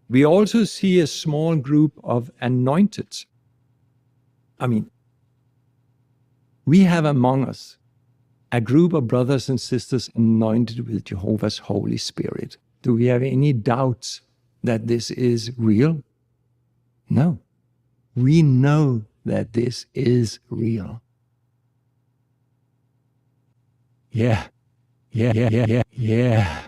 We also see a small group of anointed. I mean, we have among us a group of brothers and sisters anointed with Jehovah's Holy Spirit. Do we have any doubts that this is real? No. We know that this is real. Yeah. Yeah.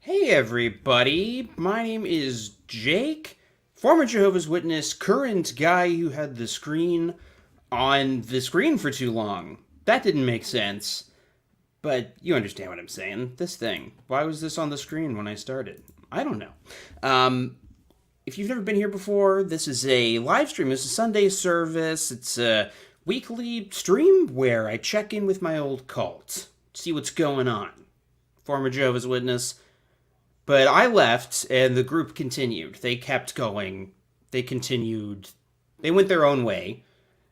Hey everybody, my name is Jake, former Jehovah's Witness, current guy who had the screen on the screen for too long. That didn't make sense, but you understand what I'm saying. This thing, why was this on the screen when I started? I don't know. If you've never been here before, this is a live stream. This is Sunday service. It's a weekly stream where I check in with my old cult, see what's going on. Former Jehovah's Witness. But I left, and the group continued. They kept going. They continued. They went their own way.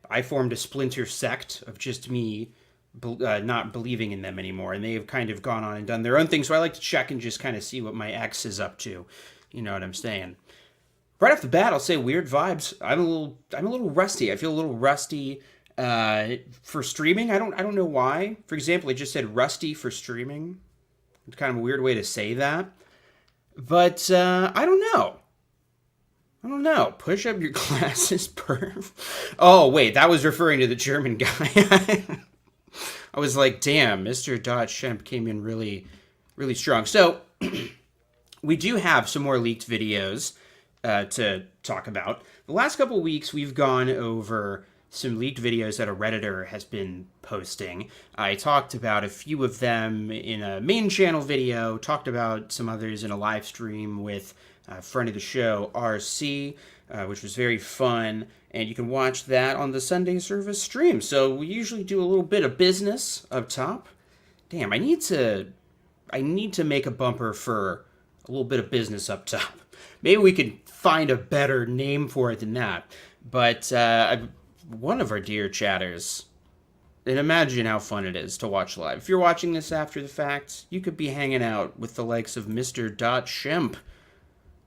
I formed a splinter sect of just me not believing in them anymore, and they have kind of gone on and done their own thing, so I like to check and just kind of see what my ex is up to. You know what I'm saying? Right off the bat, I'll say weird vibes. I'm a little rusty. I feel a little rusty for streaming. I don't know why. For example, I just said rusty for streaming. It's kind of a weird way to say that. But I don't know. Push up your glasses, perv. Oh, wait, that was referring to the German guy. I was like, damn, Mr. Shemp came in really, really strong. So we do have some more leaked videos to talk about. The last couple of weeks, we've gone over some leaked videos that a Redditor has been posting. I talked about a few of them in a main channel video, talked about some others in a live stream with a friend of the show, RC, which was very fun, and you can watch that on the Sunday service stream. So we usually do a little bit of business up top. Damn, I need to make a bumper for a little bit of business up top. Maybe we could find a better name for it than that. But one of our dear chatters, and imagine how fun it is to watch live. If you're watching this after the fact, you could be hanging out with the likes of Mr. Shemp,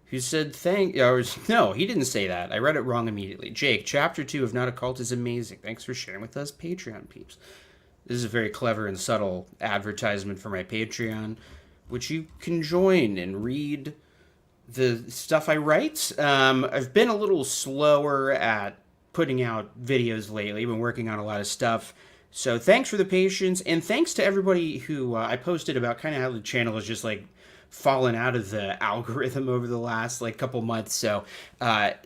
who said no, he didn't say that. I read it wrong immediately. Jake, Chapter 2 of Not a Cult is amazing. Thanks for sharing with us, Patreon peeps. This is a very clever and subtle advertisement for my Patreon, which you can join and read the stuff I write. I've been a little slower at putting out videos lately. I've been working on a lot of stuff. So thanks for the patience, and thanks to everybody who I posted about kind of how the channel is just like fallen out of the algorithm over the last like couple months. So I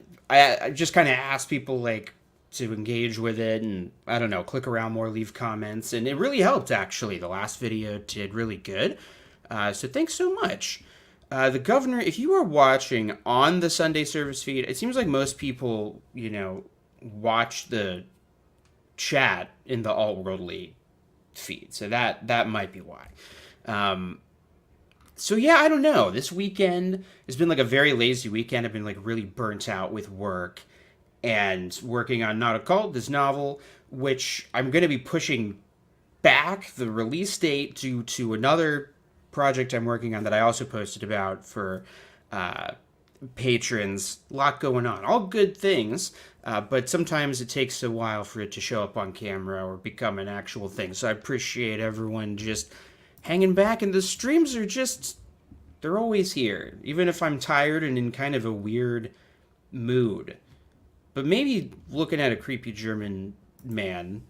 just kind of asked people like to engage with it and I don't know, click around more, leave comments, and it really helped actually. The last video did really good. So thanks so much. The governor, if you are watching on the Sunday service feed, it seems like most people, you know, watch the chat in the Alt-Worldly feed. So that might be why. So yeah, I don't know. This weekend has been like a very lazy weekend. I've been like really burnt out with work and working on Not a Cult, this novel, which I'm going to be pushing back the release date due to another project I'm working on that I also posted about for patrons. A lot going on. All good things, but sometimes it takes a while for it to show up on camera or become an actual thing. So I appreciate everyone just hanging back, and the streams are just, they're always here, even if I'm tired and in kind of a weird mood. But maybe looking at a creepy German man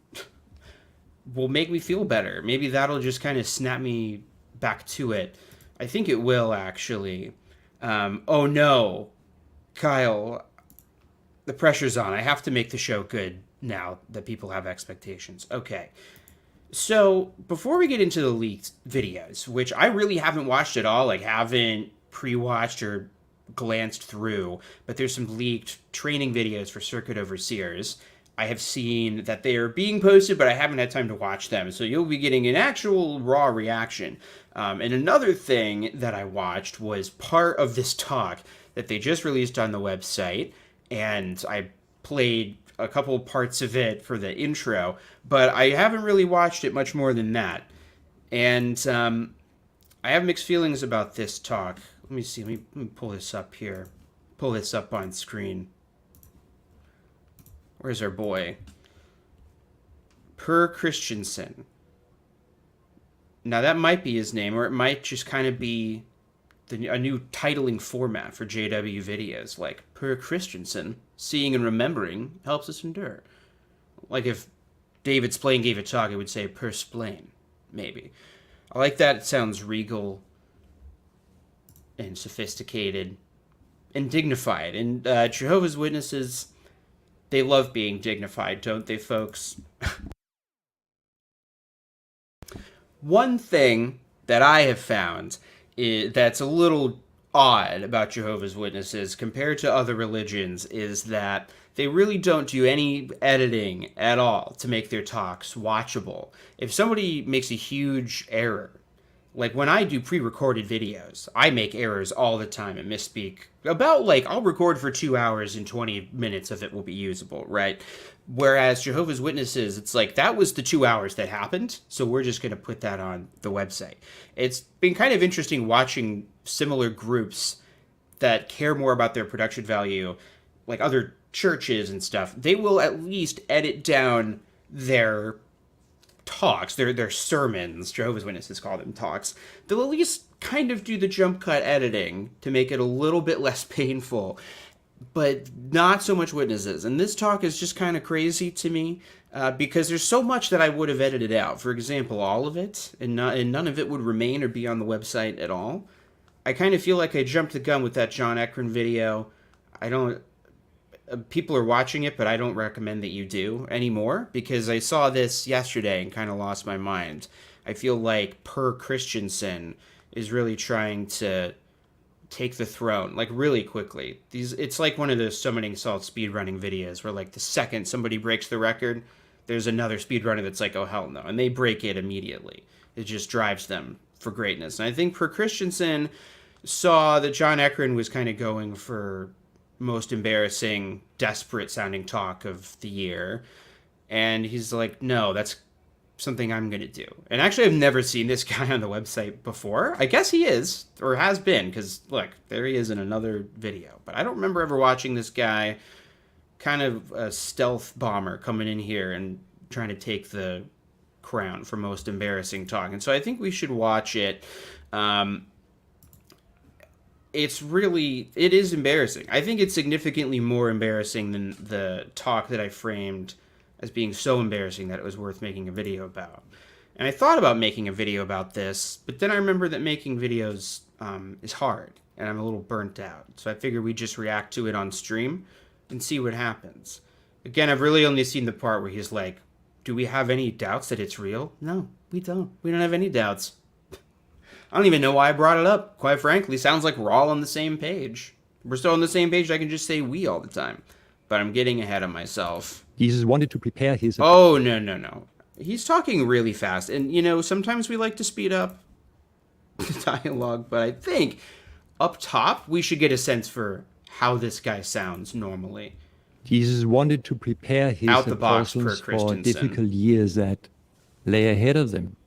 will make me feel better. Maybe that'll just kind of snap me back to it. I think it will, actually. Oh no, Kyle, the pressure's on. I have to make the show good now that people have expectations. Okay. So before we get into the leaked videos, which I really haven't watched at all, like haven't pre-watched or glanced through, but there's some leaked training videos for Circuit Overseers. I have seen that they are being posted, but I haven't had time to watch them. So you'll be getting an actual raw reaction. And another thing that I watched was part of this talk that they just released on the website. And I played a couple parts of it for the intro, but I haven't really watched it much more than that. And I have mixed feelings about this talk. Let me see. Let me pull this up here. Pull this up on screen. Where's our boy? Per Christensen. Now that might be his name, or it might just kind of be a new titling format for JW videos, like Per Christensen, seeing and remembering helps us endure. Like if David Splain gave a talk, it would say Per Splain, maybe. I like that. It sounds regal and sophisticated and dignified. And Jehovah's Witnesses, they love being dignified, don't they, folks? One thing that I have found that's a little odd about Jehovah's Witnesses compared to other religions is that they really don't do any editing at all to make their talks watchable. If somebody makes a huge error, like when I do pre-recorded videos, I make errors all the time and misspeak. I'll record for 2 hours and 20 minutes of it will be usable, right? Whereas Jehovah's Witnesses, it's like, that was the 2 hours that happened, so we're just going to put that on the website. It's been kind of interesting watching similar groups that care more about their production value, like other churches and stuff. They will at least edit down their talks, their sermons. Jehovah's Witnesses call them talks. They'll at least kind of do the jump cut editing to make it a little bit less painful, but not so much Witnesses. And this talk is just kind of crazy to me because there's so much that I would have edited out. For example, all of it, and none of it would remain or be on the website at all. I kind of feel like I jumped the gun with that John Eckren video. People are watching it, but I don't recommend that you do anymore because I saw this yesterday and kind of lost my mind. I feel like Per Christensen is really trying to take the throne, like really quickly. It's like one of those Summoning Salt speedrunning videos where like the second somebody breaks the record, there's another speedrunner that's like, oh hell no, and they break it immediately. It just drives them for greatness. And I think Per Christensen saw that John Eckren was kind of going for most embarrassing, desperate sounding talk of the year, and he's like, no, that's something I'm going to do. And actually, I've never seen this guy on the website before. I guess he is, or has been, because look, there he is in another video. But I don't remember ever watching this guy, kind of a stealth bomber, coming in here and trying to take the crown for most embarrassing talk. And so I think we should watch it. It is embarrassing. I think it's significantly more embarrassing than the talk that I framed as being so embarrassing that it was worth making a video about. And I thought about making a video about this, but then I remember that making videos is hard, and I'm a little burnt out. So I figured we'd just react to it on stream and see what happens. Again, I've really only seen the part where he's like, do we have any doubts that it's real? No, we don't. We don't have any doubts. I don't even know why I brought it up. Quite frankly, sounds like we're all on the same page. We're still on the same page. I can just say we all the time. But I'm getting ahead of myself. Jesus wanted to prepare his... Oh, no. He's talking really fast. And, sometimes we like to speed up the dialogue. But I think up top, we should get a sense for how this guy sounds normally. Jesus wanted to prepare his apostles for difficult years that lay ahead of them.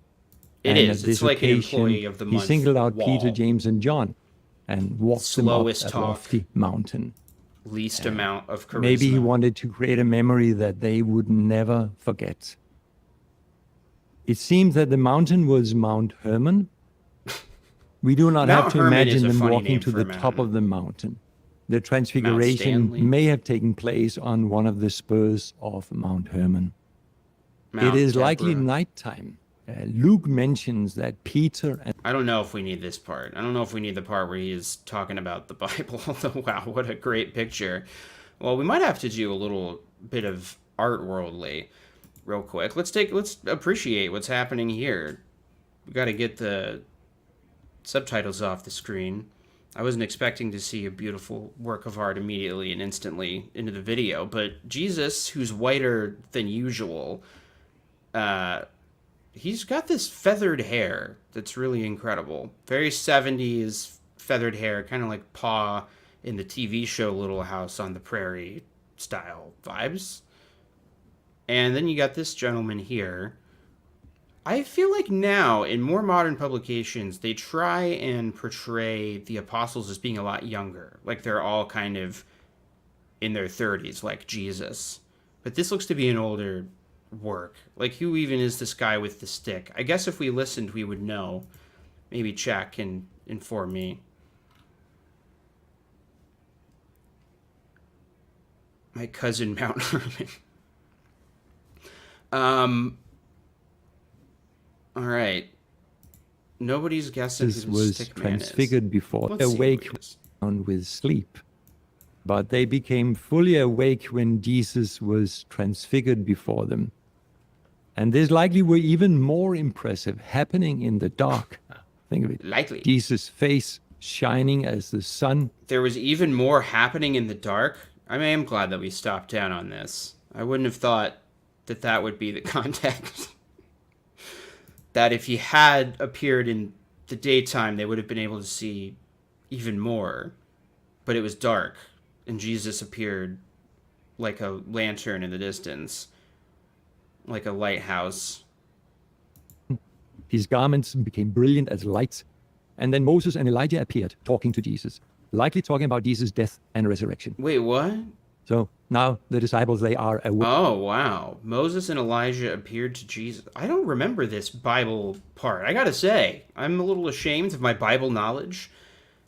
It's like an employee of the month. He singled out Peter, James, and John and walked them up that lofty mountain. Least amount of charisma. Maybe he wanted to create a memory that they would never forget. It seems that the mountain was Mount Hermon. We do not have to imagine them walking to the top of the mountain. The transfiguration may have taken place on one of the spurs of Mount Hermon. It is likely nighttime. Luke mentions that Peter and... I don't know if we need this part. I don't know if we need the part where he is talking about the Bible. Wow, what a great picture. Well, we might have to do a little bit of art worldly real quick. Let's appreciate what's happening here. We got to get the subtitles off the screen. I wasn't expecting to see a beautiful work of art immediately and instantly into the video, but Jesus, who's whiter than usual, he's got this feathered hair that's really incredible. Very 70s feathered hair, kind of like Pa in the TV show Little House on the Prairie style vibes. And then you got this gentleman here. I feel like now, in more modern publications, they try and portray the apostles as being a lot younger. Like they're all kind of in their 30s, like Jesus. But this looks to be an older work. Like, who even is this guy with the stick? I guess if we listened, we would know. Maybe Jack can inform me. My cousin Mount Herman. All right. Nobody's guessing This who the was stick man is. transfigured before, Let's see awake who it is. on with sleep. But they became fully awake when Jesus was transfigured before them. And this likely were even more impressive, happening in the dark. Think of it. Likely. Jesus' face shining as the sun. There was even more happening in the dark. I mean, I'm glad that we stopped down on this. I wouldn't have thought that that would be the context. That if he had appeared in the daytime, they would have been able to see even more. But it was dark, and Jesus appeared like a lantern in the distance, like a lighthouse. His garments became brilliant as lights. And then Moses and Elijah appeared, talking to Jesus, likely talking about Jesus' death and resurrection. Wait, what? So now the disciples, they are awake. Oh, wow. Moses and Elijah appeared to Jesus. I don't remember this Bible part. I gotta say, I'm a little ashamed of my Bible knowledge.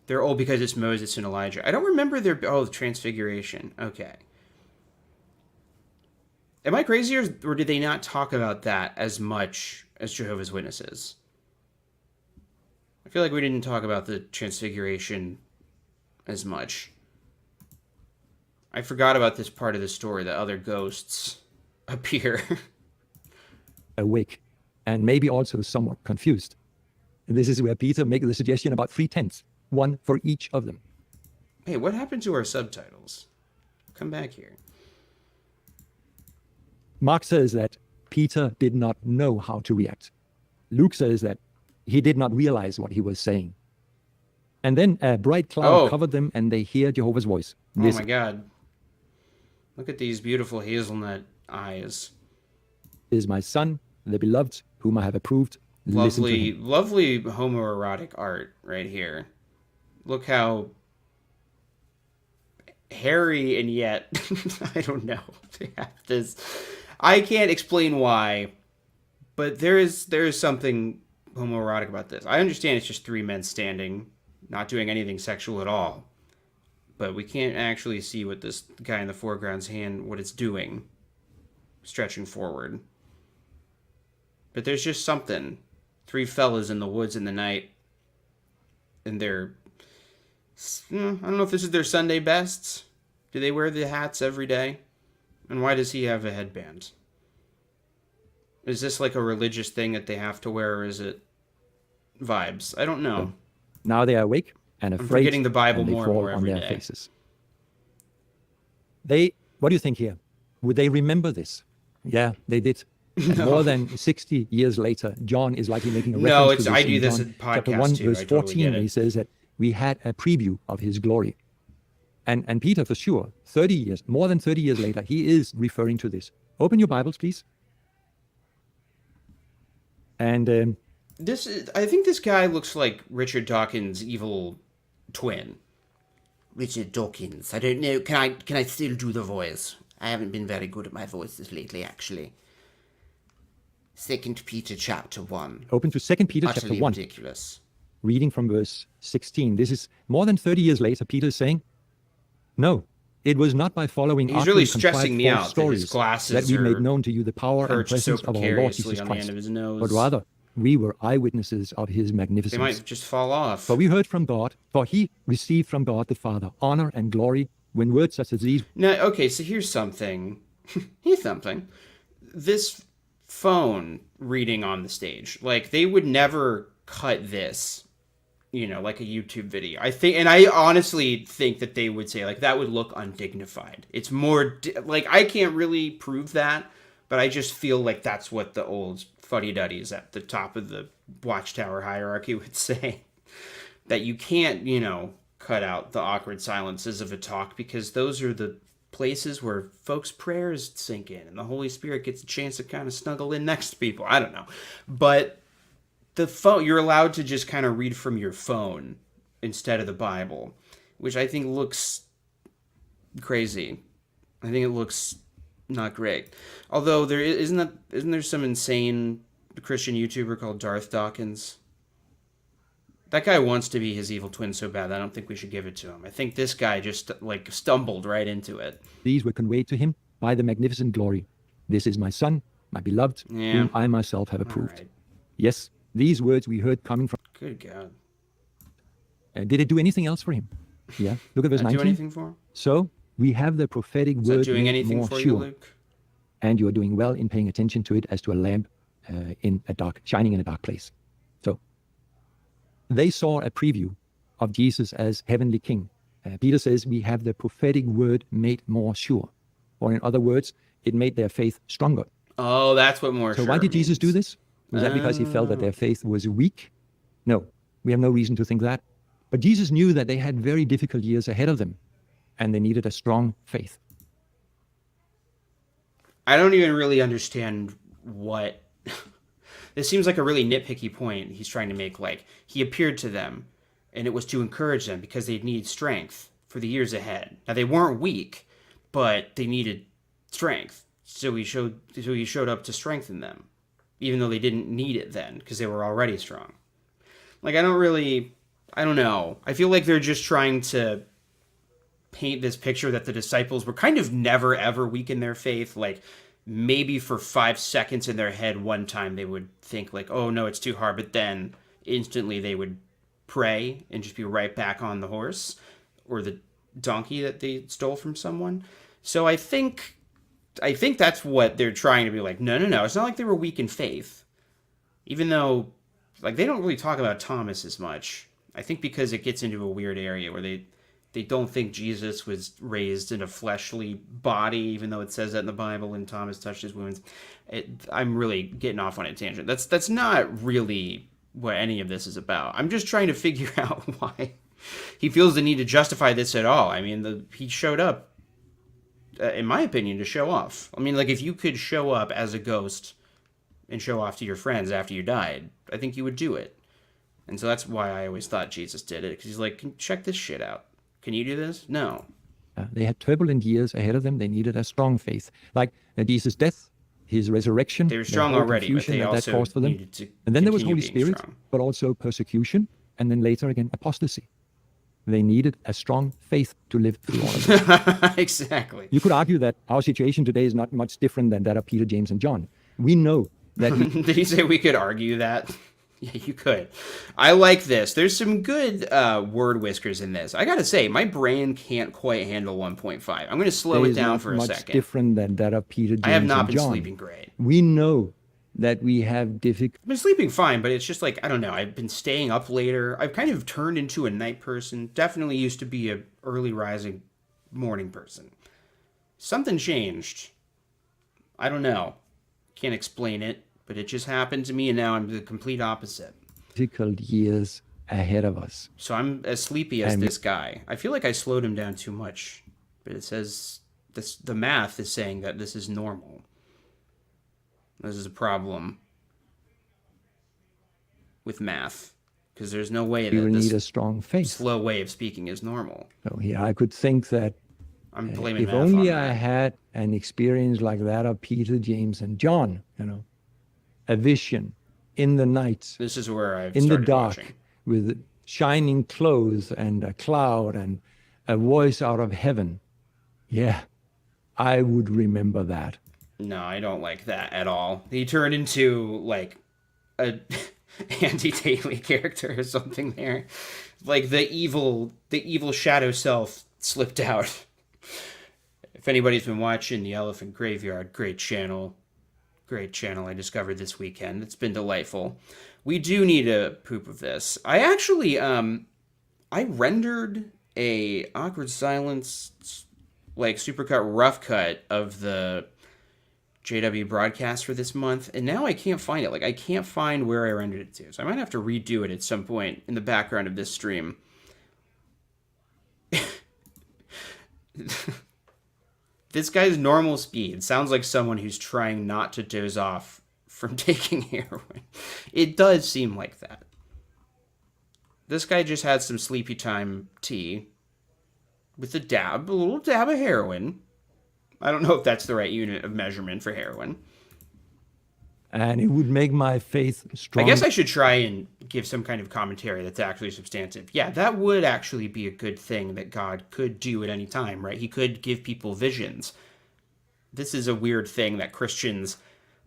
They're old because it's Moses and Elijah. I don't remember their... Oh, transfiguration. Okay. Am I crazy, or did they not talk about that as much as Jehovah's Witnesses? I feel like we didn't talk about the transfiguration as much. I forgot about this part of the story, that other ghosts appear. Awake, and maybe also somewhat confused. And this is where Peter makes the suggestion about 3 tents, one for each of them. Hey, what happened to our subtitles? Come back here. Mark says that Peter did not know how to react. Luke says that he did not realize what he was saying. And then a bright cloud covered them, and they hear Jehovah's voice. Oh my God. Look at these beautiful hazelnut eyes. Is my son, the beloved, whom I have approved. Listen to Lovely, him. lovely homoerotic art right here. Look how hairy and yet, I don't know. They have this. I can't explain why, but there is something homoerotic about this. I understand it's just 3 men standing, not doing anything sexual at all. But we can't actually see what this guy in the foreground's hand, what it's doing. Stretching forward. But there's just something. 3 fellas in the woods in the night. And they're... I don't know if this is their Sunday bests. Do they wear the hats every day? And why does he have a headband? Is this like a religious thing that they have to wear, or is it vibes? I don't know. Now they are awake and afraid. I'm forgetting the Bible and they more and fall more on every their day. faces. What do you think here? Would they remember this? Yeah, they did. And more than 60 years later, John is likely making a reference to this I do in this John in chapter podcast 1, too. verse I totally 14, get where he it. says that we had a preview of his glory. And Peter, for sure, 30 years, more than 30 years later, he is referring to this. Open your Bibles, please. And I think this guy looks like Richard Dawkins' evil twin. Richard Dawkins. I don't know. Can I still do the voice? I haven't been very good at my voices lately, actually. 2 Peter chapter 1. open to 2 Peter chapter Utterly 1. ridiculous. Reading from verse 16. This is more than 30 years later, Peter is saying, no, it was not by following He's artfully really contrived stressing me false out that his stories glasses that we made are known to you the power and perched so presence of our Lord precariously Jesus on the end Christ. of his nose. But rather, we were eyewitnesses of his They magnificence. might just fall off. For we heard from God, for he received from God the Father honor and glory when words such as these Now, okay, so here's something. Here's something. This phone reading on the stage, like, they would never cut this, like a YouTube video. I honestly think that they would say, like, that would look undignified. It's more, like, I can't really prove that, but I just feel like that's what the old fuddy-duddies at the top of the Watchtower hierarchy would say. That you can't, cut out the awkward silences of a talk, because those are the places where folks' prayers sink in and the Holy Spirit gets a chance to kind of snuggle in next to people. I don't know. But the phone, you're allowed to just kind of read from your phone instead of the Bible, which I think looks crazy. I think it looks not great. Although isn't there some insane Christian YouTuber called Darth Dawkins? That guy wants to be his evil twin so bad, I don't think we should give it to him. I think this guy just like stumbled right into it. These were conveyed to him by the magnificent glory. This is my son, my beloved, Yeah. whom I myself have approved. Right. Yes, these words we heard coming from. Good God. Did it do anything else for him? Yeah. Look at verse Not 19. do anything for him? So we have the prophetic Is word that doing made anything more for you, sure, Luke? and you are doing well in paying attention to it as to a lamp shining in a dark place. So they saw a preview of Jesus as heavenly king. Peter says we have the prophetic word made more sure, or in other words, it made their faith stronger. Oh, that's what more So sure why did Jesus do means. this? Was that because he felt that their faith was weak? No, we have no reason to think that. But Jesus knew that they had very difficult years ahead of them, and they needed a strong faith. I don't even really understand what... This seems like a really nitpicky point he's trying to make. Like, he appeared to them, and it was to encourage them because they needed strength for the years ahead. Now, they weren't weak, but they needed strength. So he showed up to strengthen them, even though they didn't need it then because they were already strong. Like, I don't know. I feel like they're just trying to paint this picture that the disciples were kind of never, ever weak in their faith. Like, maybe for 5 seconds in their head one time they would think like, oh no, it's too hard. But then instantly they would pray and just be right back on the horse or the donkey that they stole from someone. So I think that's what they're trying to be like, no. It's not like they were weak in faith. Even though, like, they don't really talk about Thomas as much. I think because it gets into a weird area where they don't think Jesus was raised in a fleshly body, even though it says that in the Bible and Thomas touched his wounds. I'm really getting off on a tangent. That's not really what any of this is about. I'm just trying to figure out why he feels the need to justify this at all. I mean, he showed up, in my opinion, to show off. I mean, like, if you could show up as a ghost and show off to your friends after you died, I think you would do it. And so that's why I always thought Jesus did it, because he's like, check this shit out. Can you do this? No. They had turbulent years ahead of them. They needed a strong faith. Like Jesus' death, his resurrection. They were strong the whole already, but confusion they that also caused for them. needed to And then there was continue Holy being Spirit, strong. but also persecution, and then later again apostasy. They needed a strong faith to live through all of it. Exactly. You could argue that our situation today is not much different than that of Peter, James, and John. We know that Did he say we could argue that? Yeah, you could. I like this. There's some good word whiskers in this. I gotta say, my brain can't quite handle 1.5. I'm gonna slow it is down not for a much second. different than that of Peter, James, I have not and been John. sleeping great. We know that we have difficult. I've been sleeping fine, but it's just like, I don't know. I've been staying up later. I've kind of turned into a night person. Definitely used to be a early rising morning person. Something changed. I don't know. Can't explain it, but it just happened to me, and now I'm the complete opposite. difficult years ahead of us. So I'm as sleepy as this guy. I feel like I slowed him down too much, but it says the math is saying that this is normal. This is a problem with math because there's no way You that need a this strong faith. slow way of speaking is normal. So yeah, I could think that I'm blaming if math only on I that. had an experience like that of Peter, James, and John, a vision in the night, This is where I've in the started dark, watching. with shining clothes and a cloud and a voice out of heaven. Yeah, I would remember that. No, I don't like that at all. He turned into like a Andy Daly character or something there. Like the evil shadow self slipped out. If anybody's been watching The Elephant Graveyard, great channel I discovered this weekend. It's been delightful. We do need a poop of this. I actually I rendered a Awkward Silence like supercut rough cut of the JW broadcast for this month, and now I can't find it. Like, I can't find where I rendered it to, so I might have to redo it at some point in the background of this stream. This guy's normal speed sounds like someone who's trying not to doze off from taking heroin. It does seem like that. This guy just had some sleepy time tea with a little dab of heroin. I don't know if that's the right unit of measurement for heroin. And it would make my faith strong. I guess I should try and give some kind of commentary that's actually substantive. Yeah, that would actually be a good thing that God could do at any time, right? He could give people visions. This is a weird thing that Christians,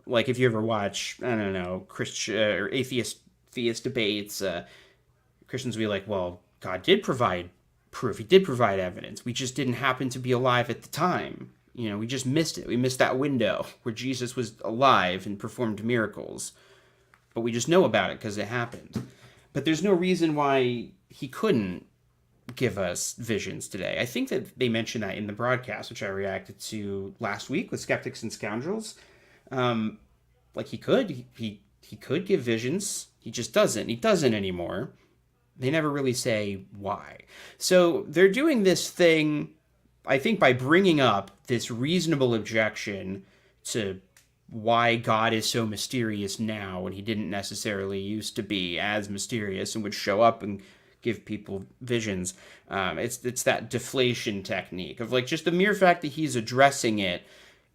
like if you ever watch, I don't know, Christian or theist debates, Christians will be like, well, God did provide proof. He did provide evidence. We just didn't happen to be alive at the time. You know, we just missed it. We missed that window where Jesus was alive and performed miracles. But we just know about it because it happened. But there's no reason why he couldn't give us visions today. I think that they mentioned that in the broadcast, which I reacted to last week with Skeptics and Scoundrels. Like he could. He could give visions. He just doesn't. He doesn't anymore. They never really say why. So they're doing this thing, I think, by bringing up this reasonable objection to why God is so mysterious now when he didn't necessarily used to be as mysterious and would show up and give people visions. It's that deflation technique of like just the mere fact that he's addressing it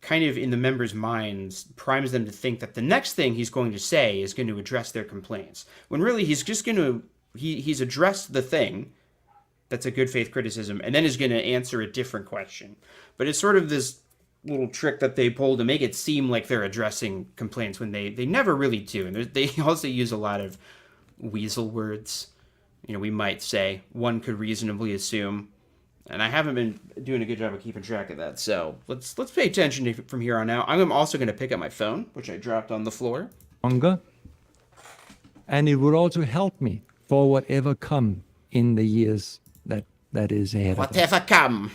kind of in the members' minds primes them to think that the next thing he's going to say is going to address their complaints. When really he's just going to, he's addressed the thing that's a good faith criticism, and then is going to answer a different question. But it's sort of this little trick that they pull to make it seem like they're addressing complaints when they never really do. And they also use a lot of weasel words. You know, we might say, one could reasonably assume. And I haven't been doing a good job of keeping track of that. So let's pay attention to from here on out. I'm also going to pick up my phone, which I dropped on the floor. Longer. And it would also help me for whatever come in the years that is ahead of us. Whatever come.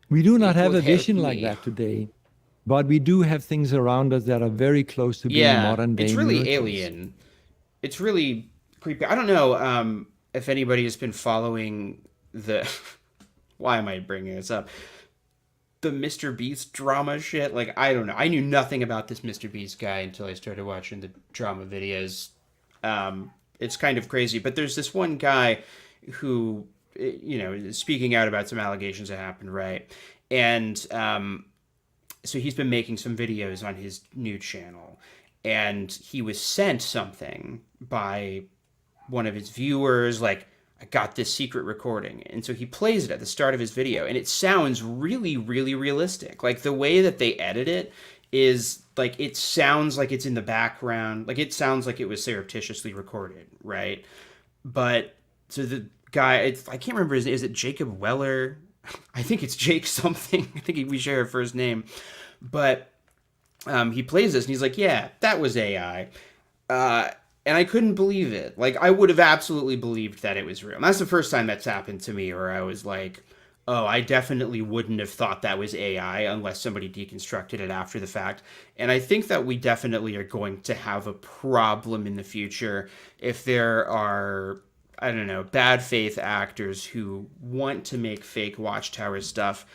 We do not It have will a vision help like me. that today, but we do have things around us that are very close to being modern day it's really miracles. alien. It's really creepy. I don't know if anybody has been following the... Why am I bringing this up? The Mr. Beast drama shit. Like, I don't know. I knew nothing about this Mr. Beast guy until I started watching the drama videos. It's kind of crazy. But there's this one guy who, you know, is speaking out about some allegations that happened, right? And so he's been making some videos on his new channel. And he was sent something by one of his viewers, like, I got this secret recording. And so he plays it at the start of his video. And it sounds really, really realistic. Like, the way that they edit it is, like, it sounds like it's in the background. Like, it sounds like it was surreptitiously recorded, right? But, so the guy, I can't remember his name. Is it Jacob Weller? I think it's Jake something. I think we share a first name. But he plays this, and he's like, yeah, that was AI. And I couldn't believe it. Like, I would have absolutely believed that it was real. And that's the first time that's happened to me, where I was like, oh, I definitely wouldn't have thought that was AI unless somebody deconstructed it after the fact. And I think that we definitely are going to have a problem in the future if there are, I don't know, bad faith actors who want to make fake Watchtower stuff.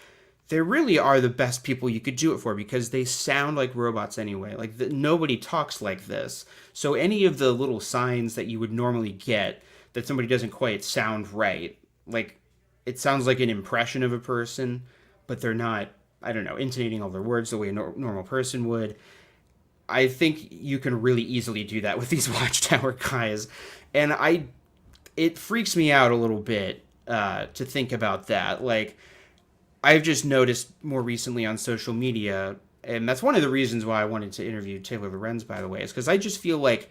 They really are the best people you could do it for, because they sound like robots anyway. Like, nobody talks like this. So any of the little signs that you would normally get that somebody doesn't quite sound right, like, it sounds like an impression of a person, but they're not, I don't know, intonating all their words the way a normal person would. I think you can really easily do that with these Watchtower guys. And it freaks me out a little bit to think about that. Like, I've just noticed more recently on social media, and that's one of the reasons why I wanted to interview Taylor Lorenz, by the way, is because I just feel like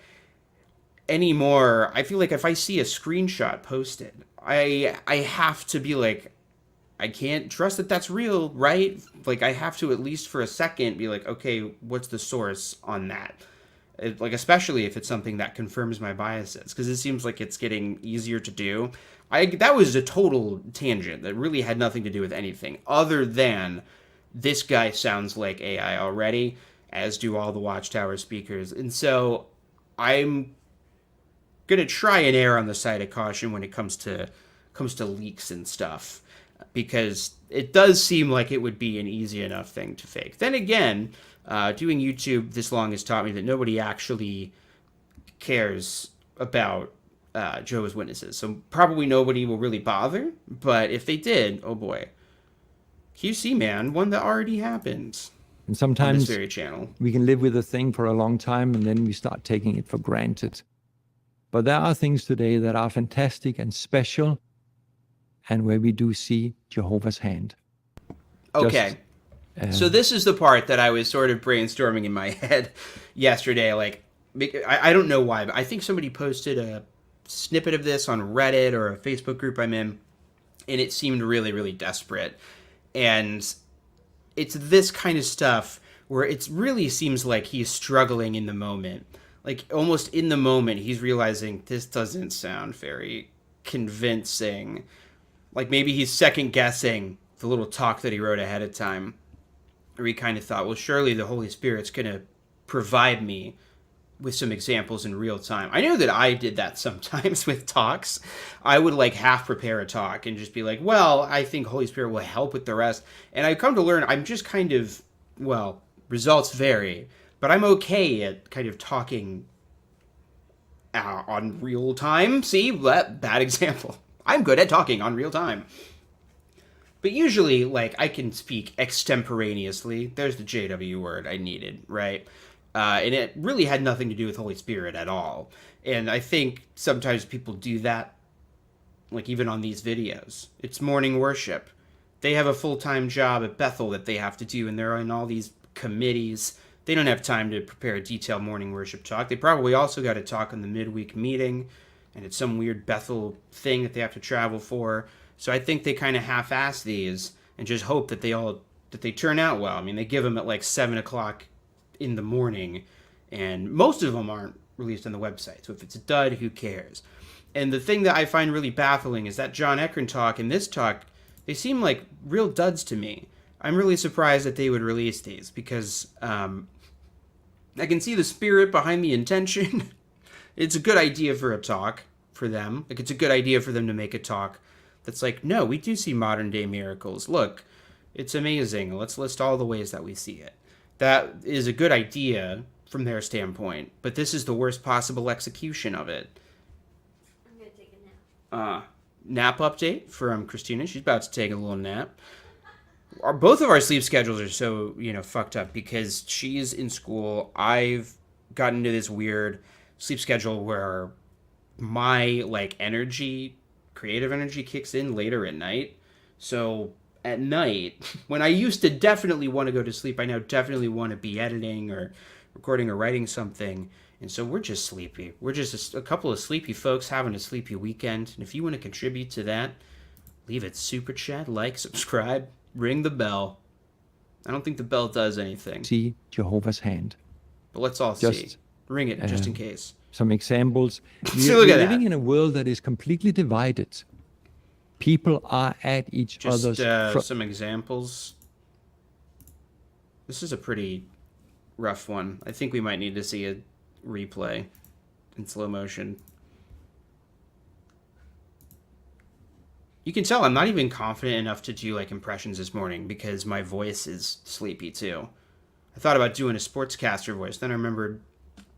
anymore, I feel like if I see a screenshot posted, I have to be like, I can't trust that that's real, right? Like, I have to at least for a second be like, okay, what's the source on that? Like, especially if it's something that confirms my biases, because it seems like it's getting easier to do. That was a total tangent that really had nothing to do with anything other than this guy sounds like AI already, as do all the Watchtower speakers. And so I'm going to try and err on the side of caution when it comes to leaks and stuff. because it does seem like it would be an easy enough thing to fake. Then again, doing YouTube this long has taught me that nobody actually cares about Jehovah's Witnesses. So probably nobody will really bother. But if they did, oh boy. QC, man, one that already happened And on sometimes this very channel. we can live with a thing for a long time and then we start taking it for granted. But there are things today that are fantastic and special and where we do see Jehovah's hand. Okay. So this is the part that I was sort of brainstorming in my head yesterday. Like, I don't know why, but I think somebody posted a snippet of this on Reddit or a Facebook group I'm in, and it seemed really, really desperate. And it's this kind of stuff where it really seems like he's struggling in the moment. Like, almost in the moment, he's realizing this doesn't sound very convincing. Like, maybe he's second-guessing the little talk that he wrote ahead of time. Or he kind of thought, well, surely the Holy Spirit's going to provide me with some examples in real time. I know that I did that sometimes with talks. I would like half prepare a talk and just be like, well, I think Holy Spirit will help with the rest. And I've come to learn I'm just kind of, well, results vary, but I'm okay at kind of talking on real time. See, that bad example. I'm good at talking on real time. But usually, like, I can speak extemporaneously. There's the JW word I needed, right? And it really had nothing to do with Holy Spirit at all. And I think sometimes people do that, like even on these videos. It's morning worship. They have a full-time job at Bethel that they have to do, and they're in all these committees. They don't have time to prepare a detailed morning worship talk. They probably also got to talk in the midweek meeting, and it's some weird Bethel thing that they have to travel for. So I think they kind of half-ass these and just hope that they turn out well. I mean, they give them at like 7 o'clock in the morning, and most of them aren't released on the website. So if it's a dud, who cares? And the thing that I find really baffling is that John Eckern talk and this talk, they seem like real duds to me. I'm really surprised that they would release these because I can see the spirit behind the intention. It's a good idea for a talk for them. Like, it's a good idea for them to make a talk that's like, no, we do see modern day miracles. Look, it's amazing. Let's list all the ways that we see it. That is a good idea from their standpoint, but this is the worst possible execution of it. I'm going to take a nap. Nap update from Christina. She's about to take a little nap. Both of our sleep schedules are so, fucked up because she's in school. I've gotten into this weird sleep schedule where my, creative energy kicks in later at night. So at night, when I used to definitely want to go to sleep, I now definitely want to be editing or recording or writing something. And so we're just sleepy. We're just a couple of sleepy folks having a sleepy weekend. And if you want to contribute to that, leave it super chat, like, subscribe, ring the bell. I don't think the bell does anything. See Jehovah's hand. But let's all see. Ring it just in case. Some examples. See, look We're at living that. in a world that is completely divided. People are at each Just other's some examples. This is a pretty rough one. I think we might need to see a replay in slow motion. You can tell I'm not even confident enough to do impressions this morning because my voice is sleepy too. I thought about doing a sportscaster voice, then I remembered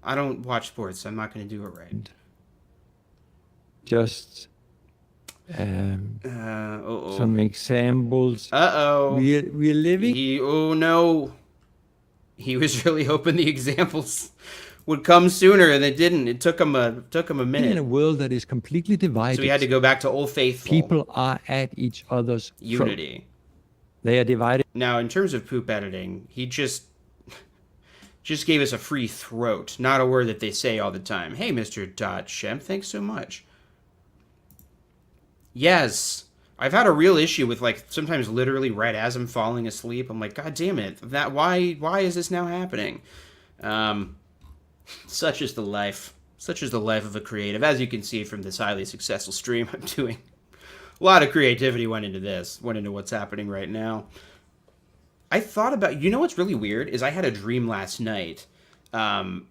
I don't watch sports, so I'm not going to do it right. just some examples. Uh-oh. We're living. Oh no. He was really hoping the examples would come sooner, and they didn't. It took him a minute. In a world that is completely divided. So we had to go back to Old Faithful. People are at each other's Unity. They are divided. Now, in terms of poop editing, he just gave us a free throat. Not a word that they say all the time. Hey, Mr. Shem, thanks so much. Yes. I've had a real issue with sometimes literally right as I'm falling asleep, I'm like, God damn it. Why is this now happening? Such is the life. Such is the life of a creative. As you can see from this highly successful stream I'm doing. A lot of creativity went into this. Went into what's happening right now. I thought about, what's really weird is I had a dream last night. I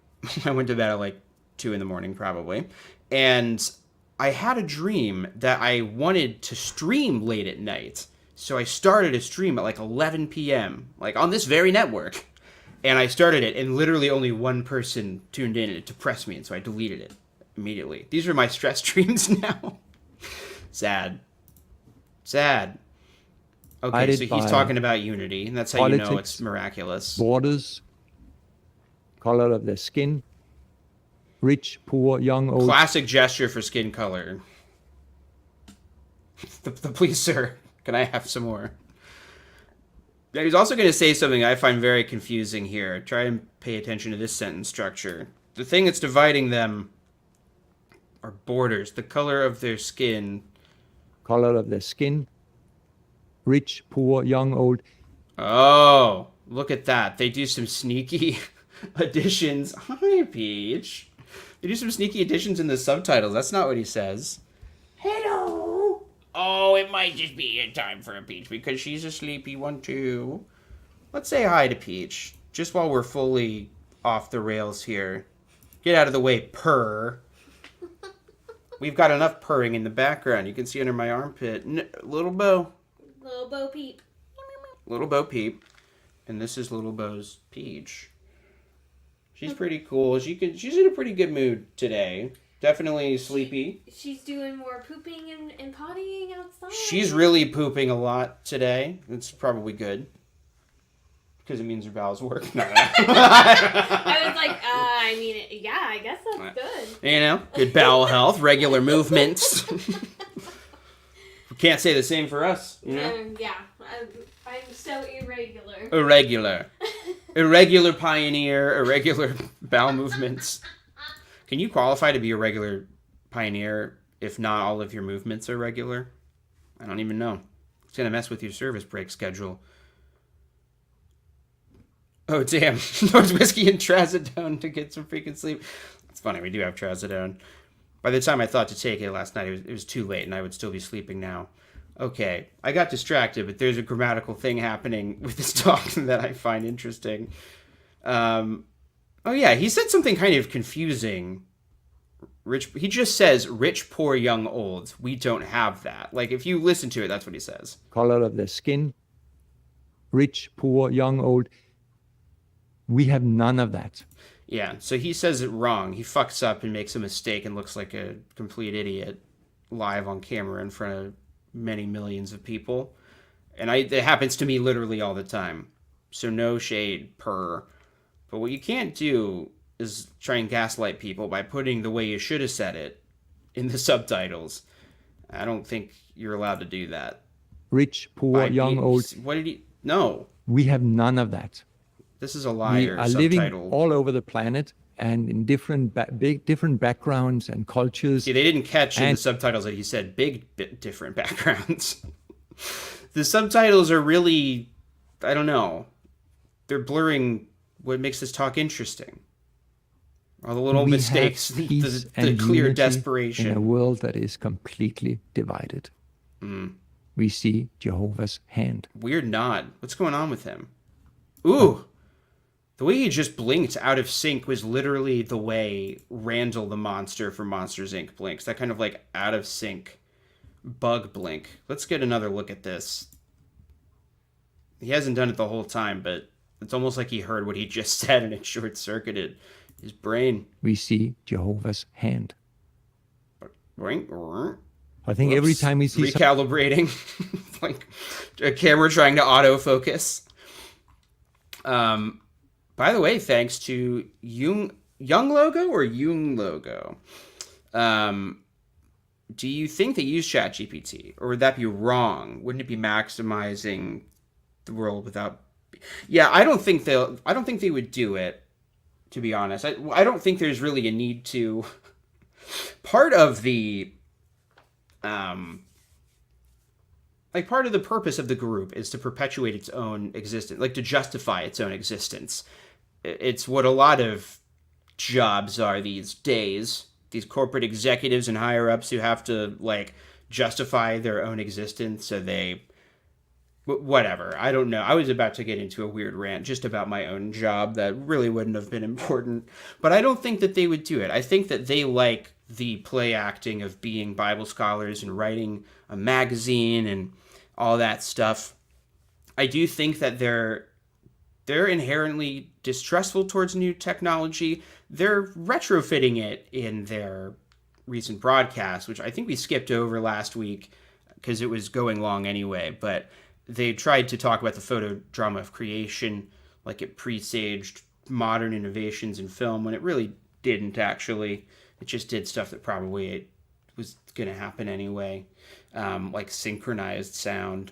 went to bed at 2 a.m. probably. And I had a dream that I wanted to stream late at night. So I started a stream at like 11 p.m., like on this very network. And I started it, and literally only one person tuned in, and it depressed me, and so I deleted it immediately. These are my stress streams now. Sad. Okay, so he's talking about unity, and that's how you know it's miraculous. Borders, color of their skin, rich, poor, young, old. Classic gesture for skin color. the please, sir, can I have some more? Yeah, he's also going to say something I find very confusing here. Try and pay attention to this sentence structure. The thing that's dividing them are borders, the color of their skin. Color of their skin, rich, poor, young, old. Oh, look at that. They do some sneaky additions. Hi, Peach. They do some sneaky additions in the subtitles. That's not what he says. Hello. Oh, it might just be in time for a Peach because she's a sleepy one too. Let's say hi to Peach, just while we're fully off the rails here. Get out of the way, purr. We've got enough purring in the background. You can see under my armpit. Little Bo. Little Bo Peep. Little Bo Peep. And this is Little Bo's Peach. She's pretty cool. She's in a pretty good mood today. Definitely sleepy. She's doing more pooping and pottying outside. She's really pooping a lot today. It's probably good. Because it means her bowels work. No. I was like, yeah, I guess that's good. You know, good bowel health, regular movements. Can't say the same for us, you know? Yeah, I'm so irregular. Irregular pioneer, irregular bowel movements. Can you qualify to be a regular pioneer if not all of your movements are regular? I don't even know. It's going to mess with your service break schedule. Oh, damn. There's whiskey and trazodone to get some freaking sleep. It's funny, we do have trazodone. By the time I thought to take it last night, it was too late, and I would still be sleeping now. Okay, I got distracted, but there's a grammatical thing happening with this talk that I find interesting. Oh yeah, he said something kind of confusing. He just says, rich, poor, young, old. We don't have that. Like, if you listen to it, that's what he says. Color of their skin, rich, poor, young, old. We have none of that. Yeah, so he says it wrong. He fucks up and makes a mistake and looks like a complete idiot live on camera in front of many millions of people. And it happens to me literally all the time. So no shade, purr. But what you can't do is try and gaslight people by putting the way you should have said it in the subtitles. I don't think you're allowed to do that. Rich, poor, young, old. What did he... No. We have none of that. This is a liar We are living all over the planet and in different backgrounds and cultures. See, they didn't catch in the subtitles that he said different backgrounds. The subtitles are really, I don't know, they're blurring what makes this talk interesting. All the little mistakes, the clear desperation. In a world that is completely divided. We see Jehovah's hand. Weird nod. What's going on with him? Ooh! The way he just blinked out of sync was literally the way Randall the monster from Monsters, Inc. blinks. That kind of like out of sync bug blink. Let's get another look at this. He hasn't done it the whole time, but it's almost like he heard what he just said and it short-circuited his brain. We see Jehovah's hand. I think every time we see... Recalibrating. Like a camera trying to autofocus. By the way, thanks to Young Logo or Jung Logo. Do you think they use ChatGPT, or would that be wrong? Wouldn't it be maximizing the world without? Yeah, I don't think they would do it. To be honest, I don't think there's really a need to. Part of the, part of the purpose of the group is to perpetuate its own existence, like to justify its own existence. It's what a lot of jobs are these days. These corporate executives and higher-ups who have to, like, justify their own existence, so they... Whatever. I don't know. I was about to get into a weird rant just about my own job that really wouldn't have been important. But I don't think that they would do it. I think that they like the play acting of being Bible scholars and writing a magazine and all that stuff. I do think that they're inherently distrustful towards new technology. They're retrofitting it in their recent broadcast, which I think we skipped over last week because it was going long anyway. But they tried to talk about the photo drama of creation, like it presaged modern innovations in film, when it really didn't actually. It just did stuff that probably was going to happen anyway, like synchronized sound.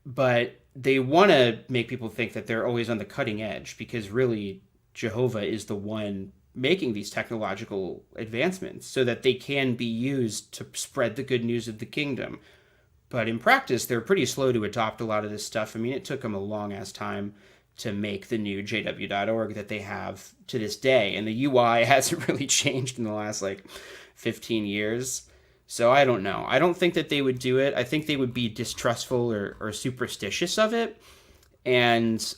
But they want to make people think that they're always on the cutting edge, because really Jehovah is the one making these technological advancements so that they can be used to spread the good news of the kingdom. But in practice, they're pretty slow to adopt a lot of this stuff. I mean, it took them a long ass time to make the new jw.org that they have to this day. And the UI hasn't really changed in the last 15 years. So I don't know. I don't think that they would do it. I think they would be distrustful or superstitious of it. And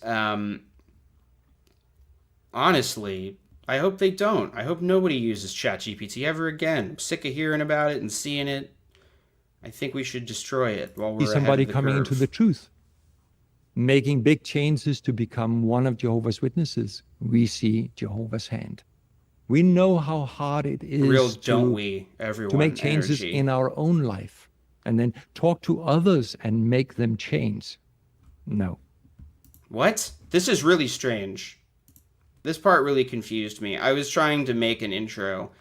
honestly, I hope they don't. I hope nobody uses ChatGPT ever again. I'm sick of hearing about it and seeing it. I think we should destroy it while we're somebody ahead of the coming curve. into the truth, making big changes to become one of Jehovah's Witnesses. We see Jehovah's hand. We know how hard it is don't we, everyone, to make changes energy. in our own life and then talk to others and make them change. No. What? This is really strange. This part really confused me. I was trying to make an intro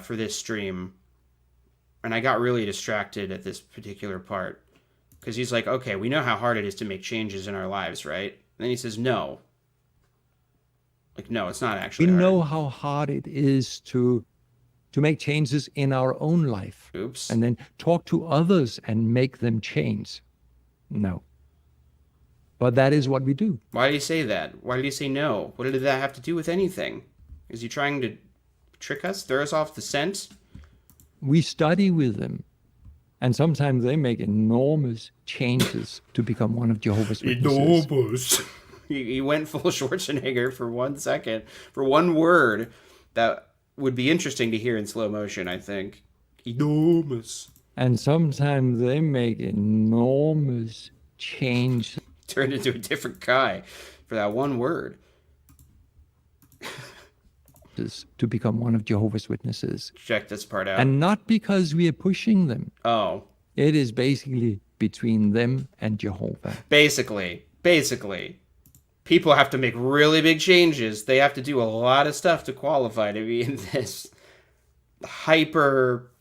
for this stream, and I got really distracted at this particular part. Because he's like, okay, we know how hard it is to make changes in our lives, right? And then he says, no. No, it's not actually We hard. know how hard it is to make changes in our own life. Oops. And then talk to others and make them change. No. But that is what we do. Why did he say that? Why did he say no? What did that have to do with anything? Is he trying to trick us? Throw us off the scent? We study with them. And sometimes they make enormous changes to become one of Jehovah's Witnesses. He went full Schwarzenegger for 1 second, for one word that would be interesting to hear in slow motion, I think. Enormous. And sometimes they make enormous changes Turned into a different guy for that one word. to become one of Jehovah's Witnesses. Check this part out. And not because we are pushing them. Oh. It is basically between them and Jehovah. Basically. People have to make really big changes. They have to do a lot of stuff to qualify to be in this hyper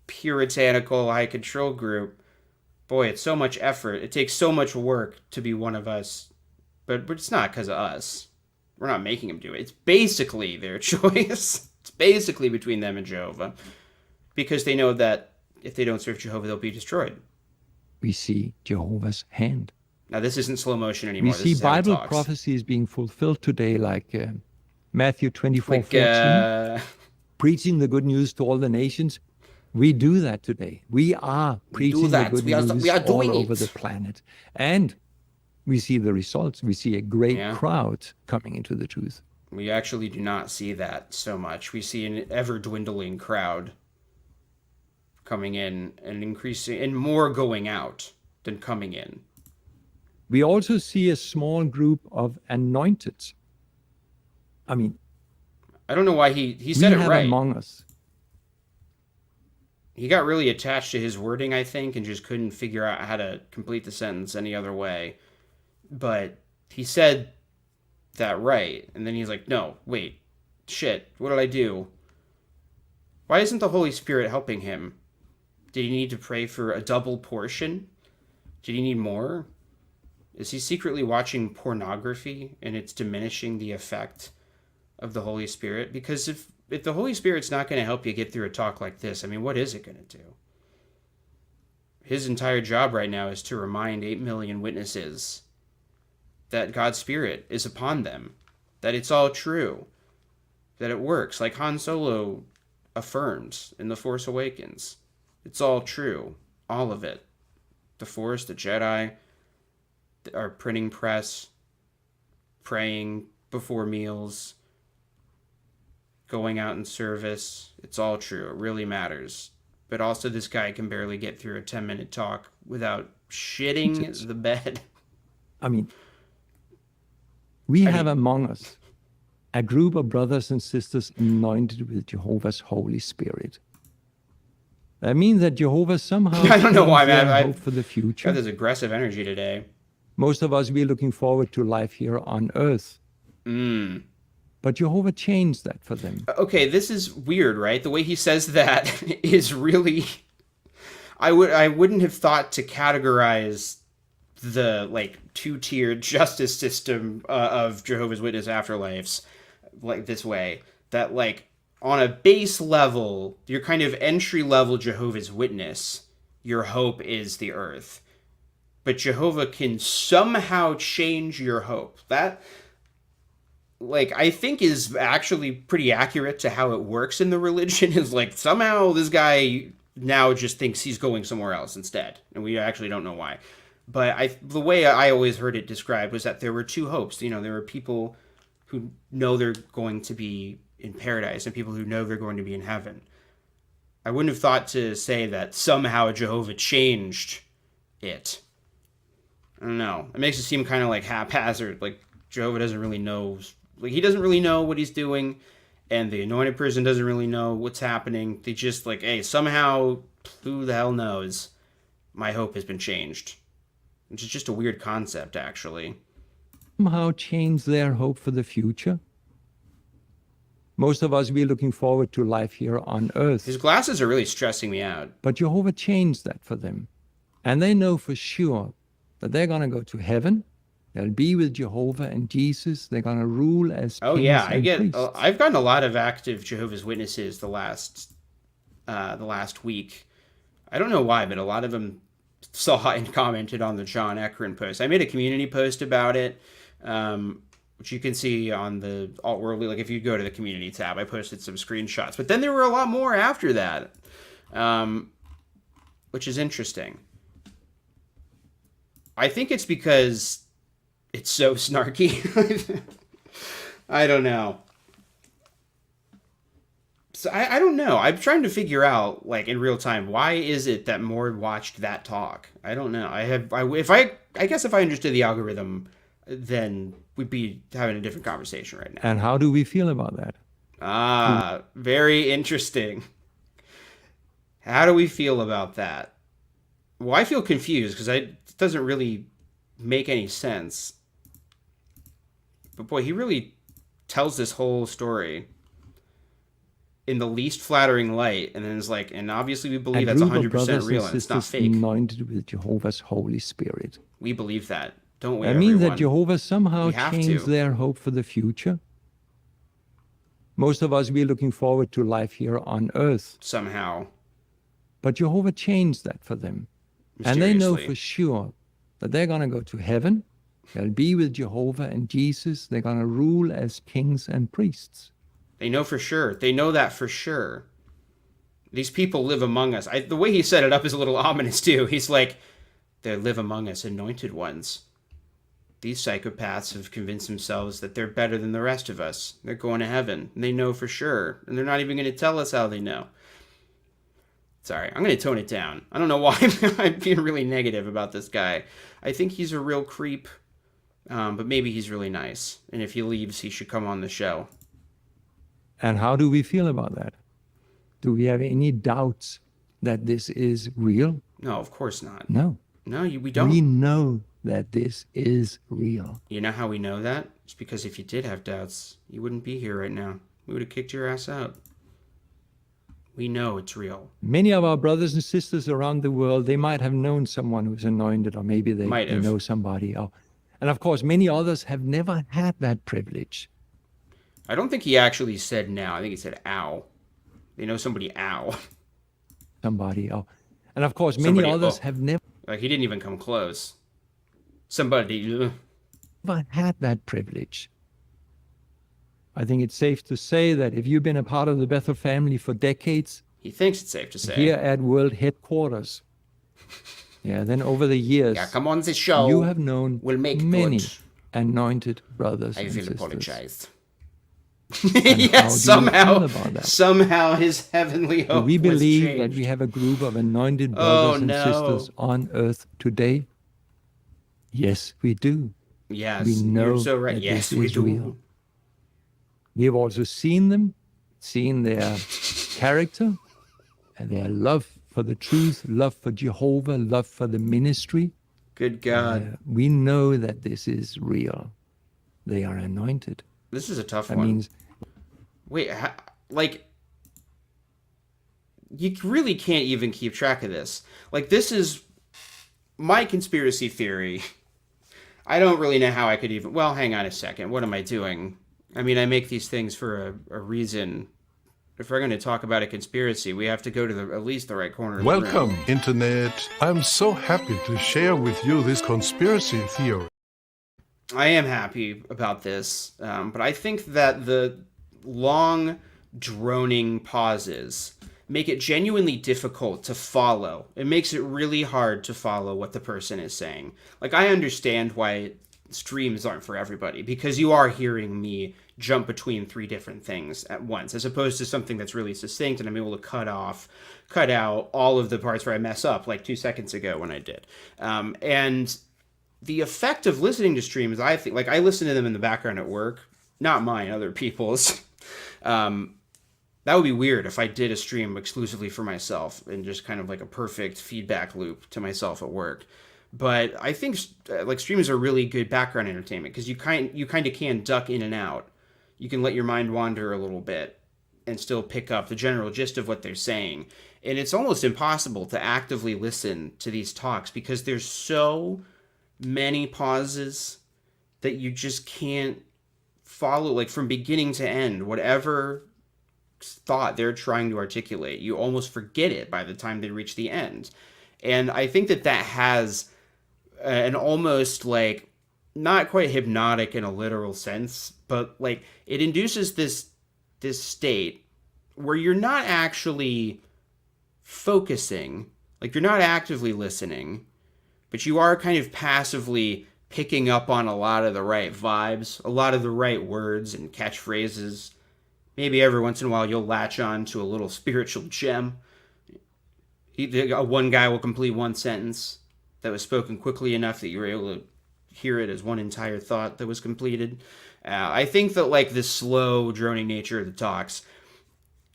puritanical high control group. Boy, it's so much effort. It takes so much work to be one of us. But it's not because of us. We're not making them do it. It's basically their choice. It's basically between them and Jehovah. Because they know that if they don't serve Jehovah, they'll be destroyed. We see Jehovah's hand. Now, this isn't slow motion anymore. We see This is how he Bible talks. prophecies being fulfilled today, like Matthew 24:14, preaching the good news to all the nations. We do that today. We are preaching the that. good We are news doing all over it. the planet. And we see the results. We see a great Yeah. crowd coming into the truth. We actually do not see that so much. We see an ever-dwindling crowd coming in and increasing, and more going out than coming in. We also see a small group of anointed. I mean, I don't know why he we said it have right. among us. He got really attached to his wording, I think, and just couldn't figure out how to complete the sentence any other way. But he said that right, and then he's like, no, wait, shit, what did I do? Why isn't the Holy Spirit helping him? Did he need to pray for a double portion? Did he need more? Is he secretly watching pornography and it's diminishing the effect of the Holy Spirit? Because if the Holy Spirit's not going to help you get through a talk like this, I mean, what is it going to do? His entire job right now is to remind 8 million witnesses that God's Spirit is upon them, that it's all true, that it works, like Han Solo affirmed in The Force Awakens. It's all true, all of it. The Force, the Jedi, our printing press, praying before meals, going out in service. It's all true. It really matters. but also this guy can barely get through a 10-minute talk without shitting the bed. I mean, we have among us a group of brothers and sisters anointed with Jehovah's Holy Spirit. That means that Jehovah somehow I don't know why, changed their man. hope for the Got future. this aggressive energy today. Most of us, we're looking forward to life here on earth. But Jehovah changed that for them. Okay, this is weird, right? The way he says that is really... I wouldn't have thought to categorize the like two-tiered justice system of Jehovah's Witness afterlives like this way. That like on a base level, your kind of entry level Jehovah's Witness, your hope is the earth. But Jehovah can somehow change your hope. That, like, I think is actually pretty accurate to how it works in the religion. Is like somehow this guy now just thinks he's going somewhere else instead, and we actually don't know why. But the way I always heard it described was that there were two hopes. You know, there were people who know they're going to be in paradise and people who know they're going to be in heaven. I wouldn't have thought to say that somehow Jehovah changed it. I don't know. It makes it seem kind of like haphazard. Like Jehovah doesn't really know. Like he doesn't really know what he's doing, and the anointed person doesn't really know what's happening. They just like, hey, somehow, who the hell knows? My hope has been changed. Which is just a weird concept, actually. Somehow changed their hope for the future. Most of us, we're looking forward to life here on earth. His glasses are really stressing me out. But Jehovah changed that for them. And they know for sure that they're going to go to heaven. They'll be with Jehovah and Jesus. They're going to rule as Oh kings yeah, and priests. I've gotten a lot of active Jehovah's Witnesses the last week. I don't know why, but a lot of them saw and commented on the John Eckren post. I made a community post about it, which you can see on the Alt-Worldly. Like if you go to the community tab, I posted some screenshots. But then there were a lot more after that, which is interesting. I think it's because it's so snarky. I don't know. So I don't know. I'm trying to figure out, like in real time, why is it that more watched that talk? I don't know. I guess if I understood the algorithm, then we'd be having a different conversation right now. And how do we feel about that? Ah, very interesting. How do we feel about that? Well, I feel confused because it doesn't really make any sense. But boy, he really tells this whole story in the least flattering light, and then it's like, and obviously we believe that's 100% real and it's not fake. Anointed with Jehovah's Holy Spirit. We believe that, don't we? That means everyone? that Jehovah somehow We have changed to. their hope for the future. Most of us, we're looking forward to life here on earth. Somehow. But Jehovah changed that for them. And they know Mysteriously. for sure that they're going to go to heaven. They'll be with Jehovah and Jesus. They're going to rule as kings and priests. They know for sure. They know that for sure. These people live among us. The way he set it up is a little ominous too. He's like, they live among us, anointed ones. These psychopaths have convinced themselves that they're better than the rest of us. They're going to heaven. And they know for sure. And they're not even going to tell us how they know. Sorry, I'm going to tone it down. I don't know why I'm being really negative about this guy. I think he's a real creep. But maybe he's really nice. And if he leaves, he should come on the show. And how do we feel about that? Do we have any doubts that this is real? No, of course not. No. No, we don't. We know that this is real. You know how we know that? It's because if you did have doubts, you wouldn't be here right now. We would have kicked your ass out. We know it's real. Many of our brothers and sisters around the world, they might have known someone who's anointed, or maybe they know somebody. And of course, many others have never had that privilege. I don't think he actually said now. I think he said ow. They know somebody ow. Somebody. And of course, many others have never Like he didn't even come close. Somebody. had that privilege. I think it's safe to say that if you've been a part of the Bethel family for decades, He thinks it's safe to say. here at World Headquarters, then over the years, Yeah, come on the show. you have known We'll make many good. anointed brothers I and will sisters. apologize. Yes, feel about that? somehow his heavenly hope We was believe that changed. we have a group of anointed brothers and no. sisters on earth today. Yes, we do. Yes, We you're know so right. that Yes, this we is do. real. We have also seen them, seen their character, and their love for the truth, love for Jehovah, love for the ministry. Good God. We know that this is real. They are anointed. This is a tough That one. means Wait, like, you really can't even keep track of this. Like, this is my conspiracy theory. I don't really know how I could even. Well, hang on a second. What am I doing? I mean, I make these things for a reason. If we're going to talk about a conspiracy, we have to go to at least the right corner of the room. Welcome, Internet. I'm so happy to share with you this conspiracy theory. I am happy about this, but I think that the long, droning pauses make it genuinely difficult to follow. It makes it really hard to follow what the person is saying. Like, I understand why streams aren't for everybody, because you are hearing me jump between three different things at once, as opposed to something that's really succinct and I'm able to cut out all of the parts where I mess up, like 2 seconds ago when I did. And the effect of listening to streams, I think, like, I listen to them in the background at work, not mine, other people's. That would be weird if I did a stream exclusively for myself and just kind of like a perfect feedback loop to myself at work. But I think like streams are really good background entertainment because you kind of can duck in and out. You can let your mind wander a little bit and still pick up the general gist of what they're saying. And it's almost impossible to actively listen to these talks because there's so many pauses that you just can't follow, like, from beginning to end. Whatever thought they're trying to articulate, you almost forget it by the time they reach the end. And I think that has an almost, like, not quite hypnotic in a literal sense, but like it induces this state where you're not actually focusing, like you're not actively listening, but you are kind of passively picking up on a lot of the right vibes, a lot of the right words and catchphrases. Maybe every once in a while you'll latch on to a little spiritual gem. One guy will complete one sentence that was spoken quickly enough that you were able to hear it as one entire thought that was completed. I think that, like, this slow, droning nature of the talks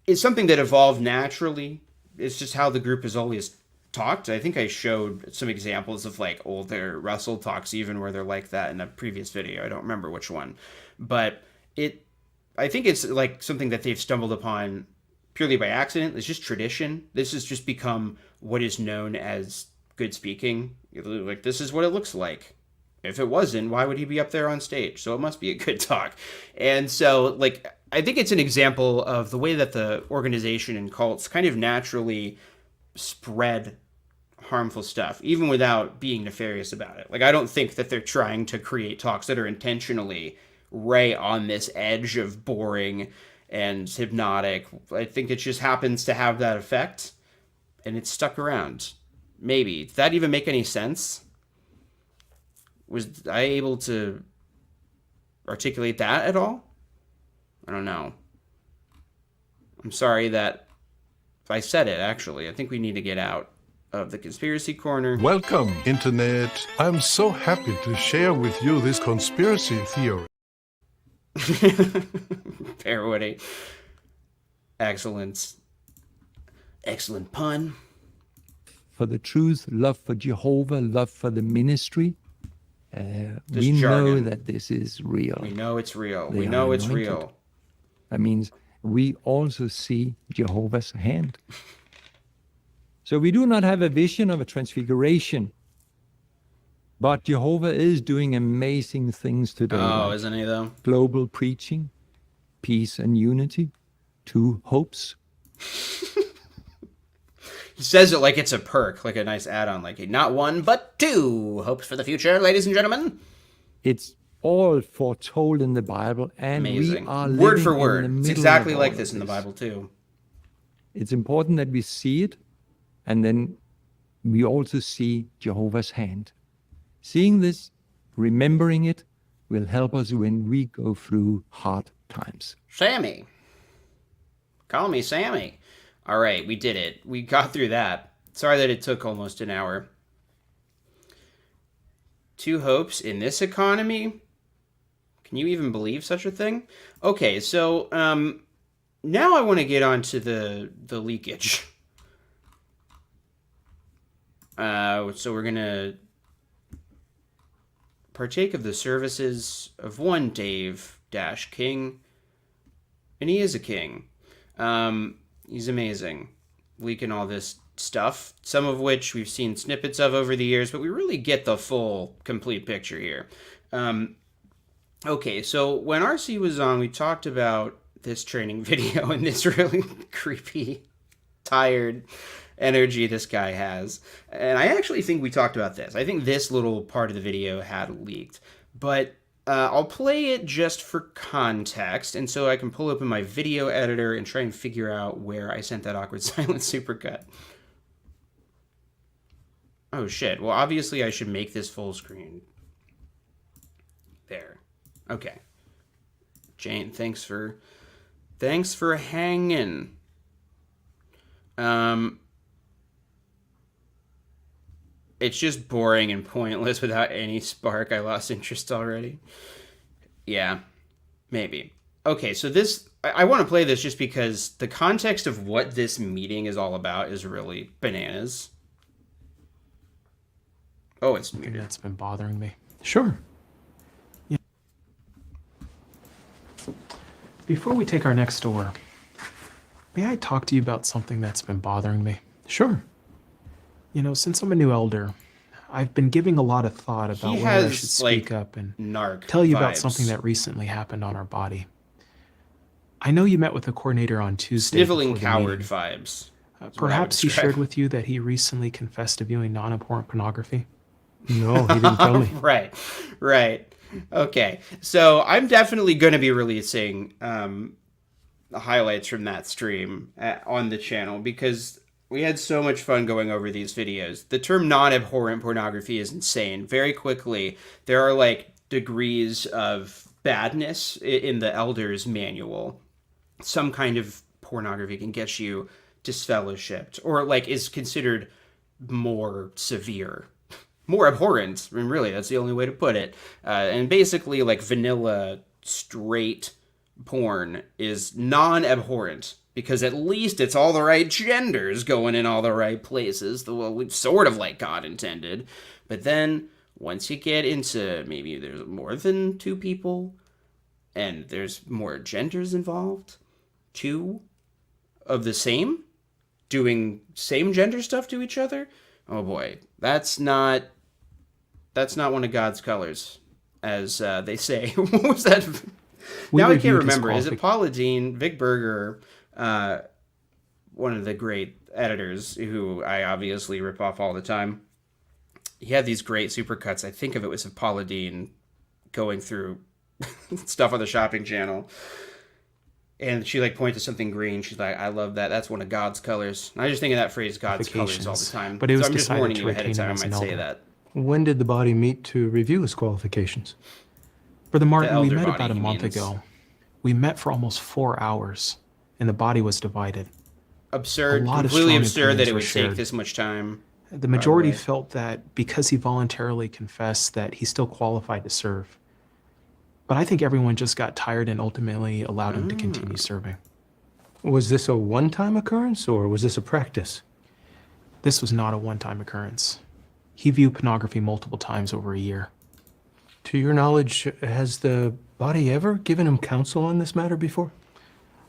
is something that evolved naturally. It's just how the group has always talked. I think I showed some examples of, like, older Russell talks even where they're like that in a previous video. I don't remember which one. But I think it's, like, something that they've stumbled upon purely by accident. It's just tradition. This has just become what is known as good speaking. Like, this is what it looks like. If it wasn't, why would he be up there on stage? So it must be a good talk. And so, like, I think it's an example of the way that the organization and cults kind of naturally spread harmful stuff, even without being nefarious about it. Like, I don't think that they're trying to create talks that are intentionally right on this edge of boring and hypnotic. I think it just happens to have that effect, and it's stuck around. Maybe. Did that even make any sense? Was I able to articulate that at all? I don't know. I'm sorry that if I said it, actually. I think we need to get out of the conspiracy corner. Welcome, Internet. I'm so happy to share with you this conspiracy theory. Parody. Excellent. Excellent pun. For the truth, love for Jehovah, love for the ministry. We jargon. know that this is real. We know it's real. They We are know it's anointed. real. That means we also see Jehovah's hand. So we do not have a vision of a transfiguration, but Jehovah is doing amazing things today. Oh, like isn't he, though? global preaching, peace and unity, two hopes. He says it like it's a perk, like a nice add-on, like not one, but two hopes for the future, ladies and gentlemen. It's all foretold in the Bible, and Amazing. we are Word living for in word. the It's middle exactly of like all this of in the Bible, too. It's important that we see it, and then we also see Jehovah's hand. Seeing this, remembering it, will help us when we go through hard times. Sammy. Call me Sammy. All right, we did it. We got through that. Sorry that it took almost an hour. 2 hopes in this economy? Can you even believe such a thing? Okay, so now I want to get on to the leakage. So we're going to partake of the services of one Dave King. And he is a king. He's amazing. Leaking all this stuff, some of which we've seen snippets of over the years, but we really get the full, complete picture here. Okay, so when RC was on, we talked about this training video and this really creepy, tired energy this guy has. And I actually think we talked about this. I think this little part of the video had leaked. But I'll play it just for context, and so I can pull open my video editor and try and figure out where I sent that awkward silence supercut. Oh shit, well obviously I should make this full screen. There. Okay. Jane, thanks for hanging. It's just boring and pointless without any spark. I lost interest already. Yeah, maybe. Okay, so this, I want to play this just because the context of what this meeting is all about is really bananas. Oh, it's Something muted. that's been bothering me. Sure. Before we take our next door, may I talk to you about something that's been bothering me? Sure. You know, since I'm a new elder, I've been giving a lot of thought about He whether I has, should speak like, up and Narc tell you about vibes. something that recently happened on our body. I know you met with the coordinator on Tuesday. Sniveling before the coward meeting. vibes. That's what I would Perhaps he describe. shared with you that he recently confessed to viewing non-abhorrent pornography. No, he didn't tell me. Right. Okay, so I'm definitely going to be releasing highlights from that stream on the channel because we had so much fun going over these videos. The term non-abhorrent pornography is insane. Very quickly, there are like degrees of badness in the Elder's manual. Some kind of pornography can get you disfellowshipped or like is considered more severe. More abhorrent. I mean, really, that's the only way to put it. And basically, like vanilla, straight porn is non-abhorrent because at least it's all the right genders going in all the right places, well, sort of like God intended. But then once you get into maybe there's more than 2 people and there's more genders involved, 2 of the same, doing same gender stuff to each other, oh boy, that's not one of God's colors, as they say. What was that? We Now I can't reviewed his remember. Is it Paula Dean, Vic Berger, one of the great editors who I obviously rip off all the time? He had these great supercuts. I think of it was of Paula Dean going through stuff on the shopping channel. And she like pointed to something green. She's like, I love that. That's one of God's colors. And I just think of that phrase, God's colors, all the time. But it was so I'm just decided warning to you ahead of retain time. him I as an might say elder. that. When did the body meet to review his qualifications? Brother Martin, we elder met body, about a he month means. ago. We met for almost 4 hours, and the body was divided. Absurd, A lot of completely strong absurd that opinions it were would take shared. this much time. The majority way. felt that because he voluntarily confessed that he's still qualified to serve. But I think everyone just got tired and ultimately allowed him to continue serving. Was this a one-time occurrence or was this a practice? This was not a one-time occurrence. He viewed pornography multiple times over a year. To your knowledge, has the body ever given him counsel on this matter before?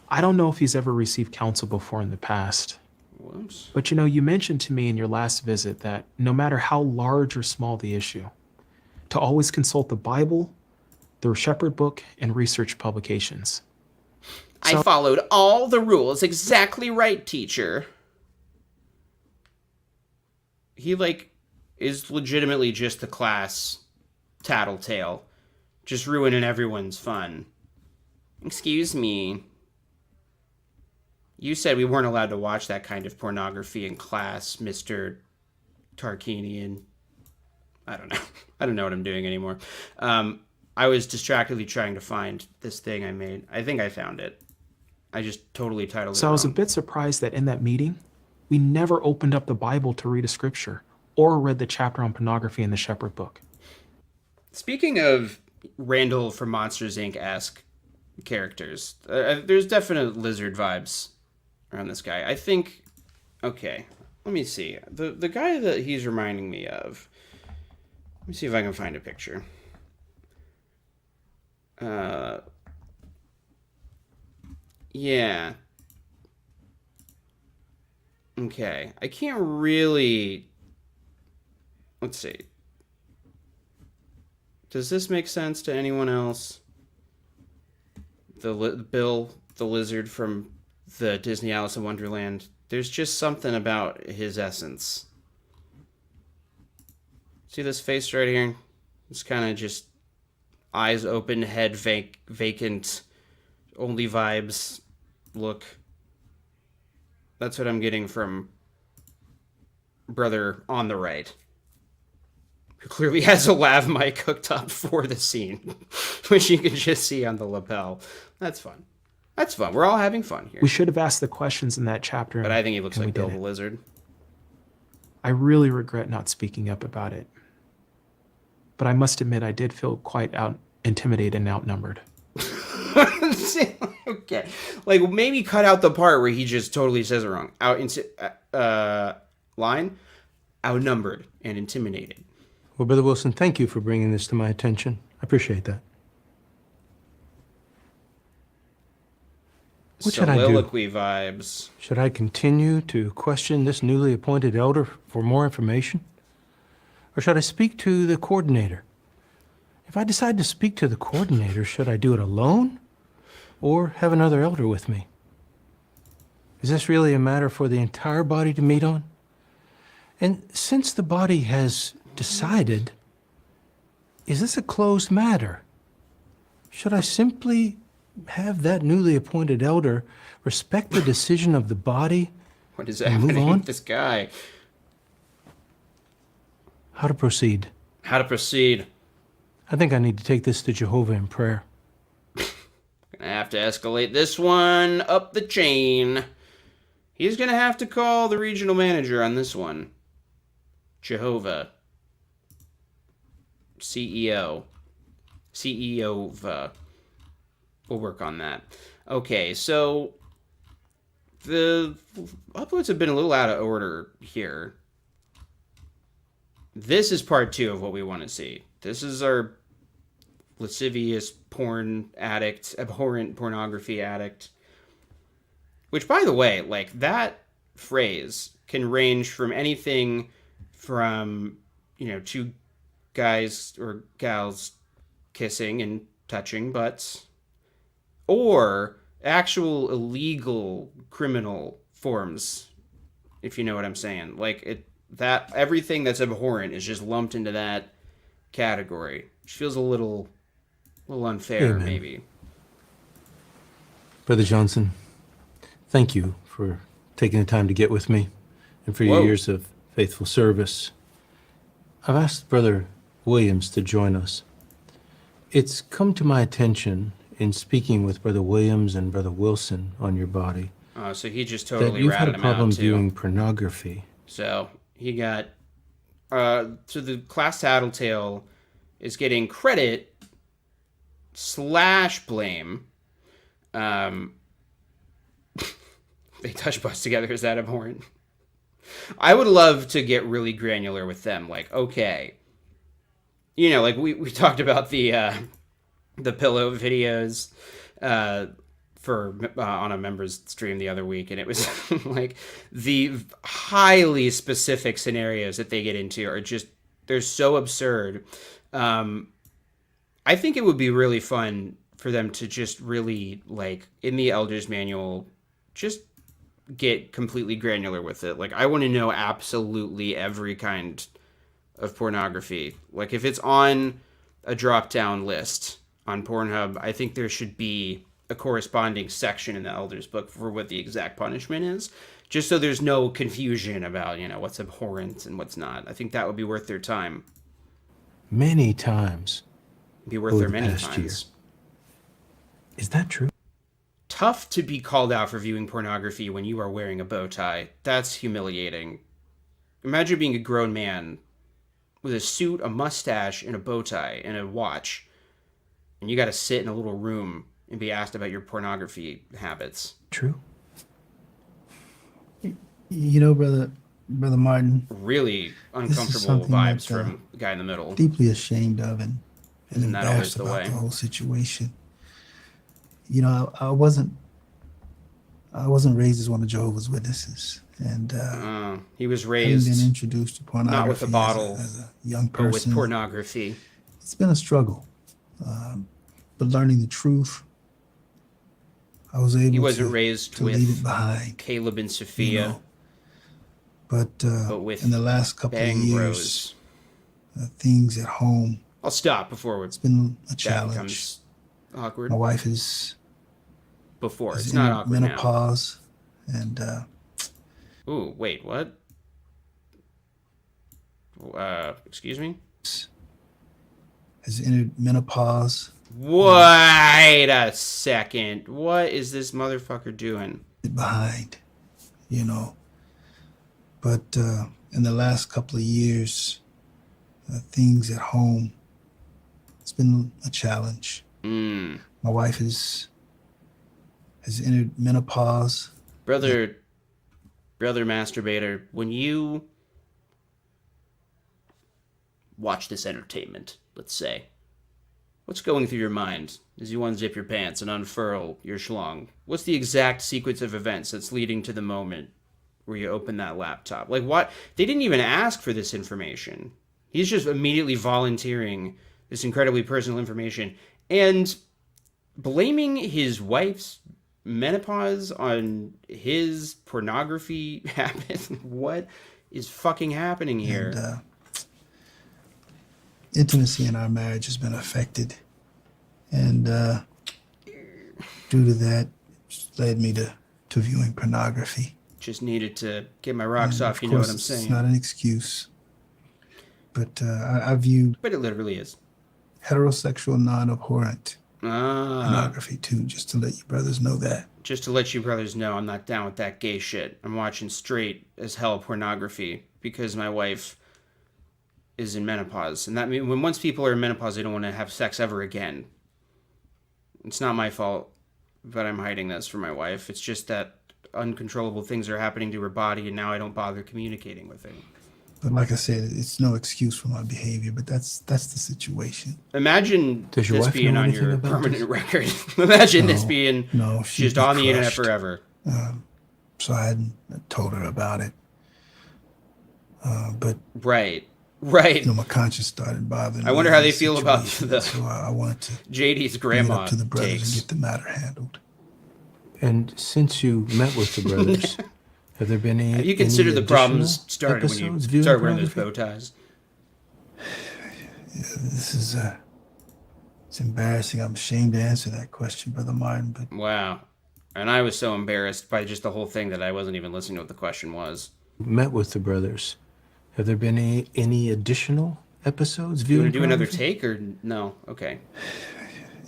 I don't know if he's ever received counsel before in the past. Whoops. But you know, you mentioned to me in your last visit that no matter how large or small the issue, to always consult the Bible, the Shepherd Book, and research publications. I followed all the rules exactly right, teacher. He, like, is legitimately just the class tattletale. Just ruining everyone's fun. Excuse me. You said we weren't allowed to watch that kind of pornography in class, Mr. Tarkanian. I don't know. I don't know what I'm doing anymore. I was distractedly trying to find this thing I made. I think I found it. I just totally titled it So I was a wrong. bit surprised that in that meeting, we never opened up the Bible to read a scripture or read the chapter on pornography in the Shepherd Book. Speaking of Randall from Monsters Inc.-esque characters, there's definite lizard vibes around this guy. I think, okay, let me see. The guy that he's reminding me of, let me see if I can find a picture. Yeah. Okay. I can't really... Let's see. Does this make sense to anyone else? Bill, the lizard from the Disney Alice in Wonderland. There's just something about his essence. See this face right here? It's kind of just eyes open, head vacant, only vibes look. That's what I'm getting from brother on the right, who clearly has a lav mic hooked up for the scene, which you can just see on the lapel. That's fun. That's fun. We're all having fun here. We should have asked the questions in that chapter. But I think he looks and we like Bill the didn't. Lizard. I really regret not speaking up about it. But I must admit, I did feel quite intimidated and outnumbered. Okay. Like, maybe cut out the part where he just totally says it wrong. Line? Outnumbered and intimidated. Well, Brother Wilson, thank you for bringing this to my attention. I appreciate that. What should I do? Soliloquy vibes. Should I continue to question this newly appointed elder for more information? Or should I speak to the coordinator? If I decide to speak to the coordinator, should I do it alone or have another elder with me? Is this really a matter for the entire body to meet on? And since the body has decided, is this a closed matter? Should I simply have that newly appointed elder respect the decision of the body? What is And move happening on? with this guy? How to proceed? How to proceed? I think I need to take this to Jehovah in prayer. Gonna have to escalate this one up the chain. He's gonna have to call the regional manager on this one. Jehovah. CEO. CEO. We'll work on that. Okay, so the uploads have been a little out of order here. This is part 2 of what we want to see. This is our lascivious porn addict, abhorrent pornography addict. Which, by the way, like, that phrase can range from anything from, you know, 2 guys or gals kissing and touching butts, or actual illegal criminal forms, if you know what I'm saying. Like, that everything that's abhorrent is just lumped into that category, which feels a little unfair, Amen. maybe. Brother Johnson, thank you for taking the time to get with me and for your Whoa. years of faithful service. I've asked Brother Williams to join us. It's come to my attention in speaking with Brother Williams and Brother Wilson on your body So he just that totally you've had ratted a him problem out, too. viewing pornography. So he got, so the class tattletale is getting credit / blame. They touch butts together. Is that abhorrent? I would love to get really granular with them. Like, okay, you know, like we talked about the pillow videos for on a members stream the other week, and it was like the highly specific scenarios that they get into are just, they're so absurd. I think it would be really fun for them to just really, like, in the Elder's Manual, just get completely granular with it. Like, I want to know absolutely every kind of pornography. Like, if it's on a drop-down list on Pornhub, I think there should be a corresponding section in the Elder's Book for what the exact punishment is, just so there's no confusion about, you know, what's abhorrent and what's not. I think that would be worth their time. Many times, Be worth over their the many past year. times. Is that true? Tough to be called out for viewing pornography when you are wearing a bow tie. That's humiliating. Imagine being a grown man with a suit, a mustache, and a bow tie, and a watch, and you got to sit in a little room and be asked about your pornography habits. True? You know, brother Martin, Really is uncomfortable something vibes that, from the guy in the middle. deeply ashamed of and Isn't that always embarrassed the about way? the whole situation. You know, I wasn't raised as one of Jehovah's Witnesses, and He was having raised been introduced to pornography not with a bottle, as a young but with person, pornography. it's been a struggle. But learning the truth, I was able He wasn't to, raised to leave it with behind. Caleb and You Sophia, know? But with in the last couple of Bang years, Bros. Things at home, I'll stop before it's been a that challenge. becomes awkward. My wife is Before. It's in not awkward now. menopause, and Ooh, wait, what? Excuse me? has entered menopause. Wait a second. What is this motherfucker doing? Behind, you know. But in the last couple of years, things at home, it's been a challenge. Mm. My wife has entered menopause. Brother masturbator, when you watch this entertainment, let's say, what's going through your mind as you unzip your pants and unfurl your schlong? What's the exact sequence of events that's leading to the moment where you open that laptop? Like, what? They didn't even ask for this information. He's just immediately volunteering this incredibly personal information and blaming his wife's menopause on his pornography habit. What is fucking happening here? And intimacy in our marriage has been affected. And due to that, it's led me to viewing pornography. Just needed to get my rocks And off, of you know what course, I'm saying? It's not an excuse. But I viewed But it literally is. heterosexual non-abhorrent Ah, pornography too, just to let you brothers know that. just to let you brothers know, I'm not down with that gay shit. I'm watching straight as hell pornography because my wife is in menopause. And that means when once people are in menopause, they don't want to have sex ever again. It's not my fault that I'm hiding this from my wife. It's just that uncontrollable things are happening to her body, and now I don't bother communicating with her. But like I said, it's no excuse for my behavior, but that's the situation. Imagine Does your this wife being know on anything your about permanent this? record. Imagine this No, being no, she'd just be on the internet crushed. forever. So I hadn't told her about it. But Right. you know, my conscience started bothering me. I wonder in how they this feel about situation, the So I wanted to JD's bring it grandma up to the brothers takes. and get the matter handled. And since you met with the brothers, have there been any? Have you considered any the problems additional started when you episodes viewing started wearing those bow pornography? ties? This is it's embarrassing. I'm ashamed to answer that question, Brother Martin, but Wow. And I was so embarrassed by just the whole thing that I wasn't even listening to what the question was. Met with the brothers. Have there been any additional episodes You viewing want to do another pornography? take or no? Okay.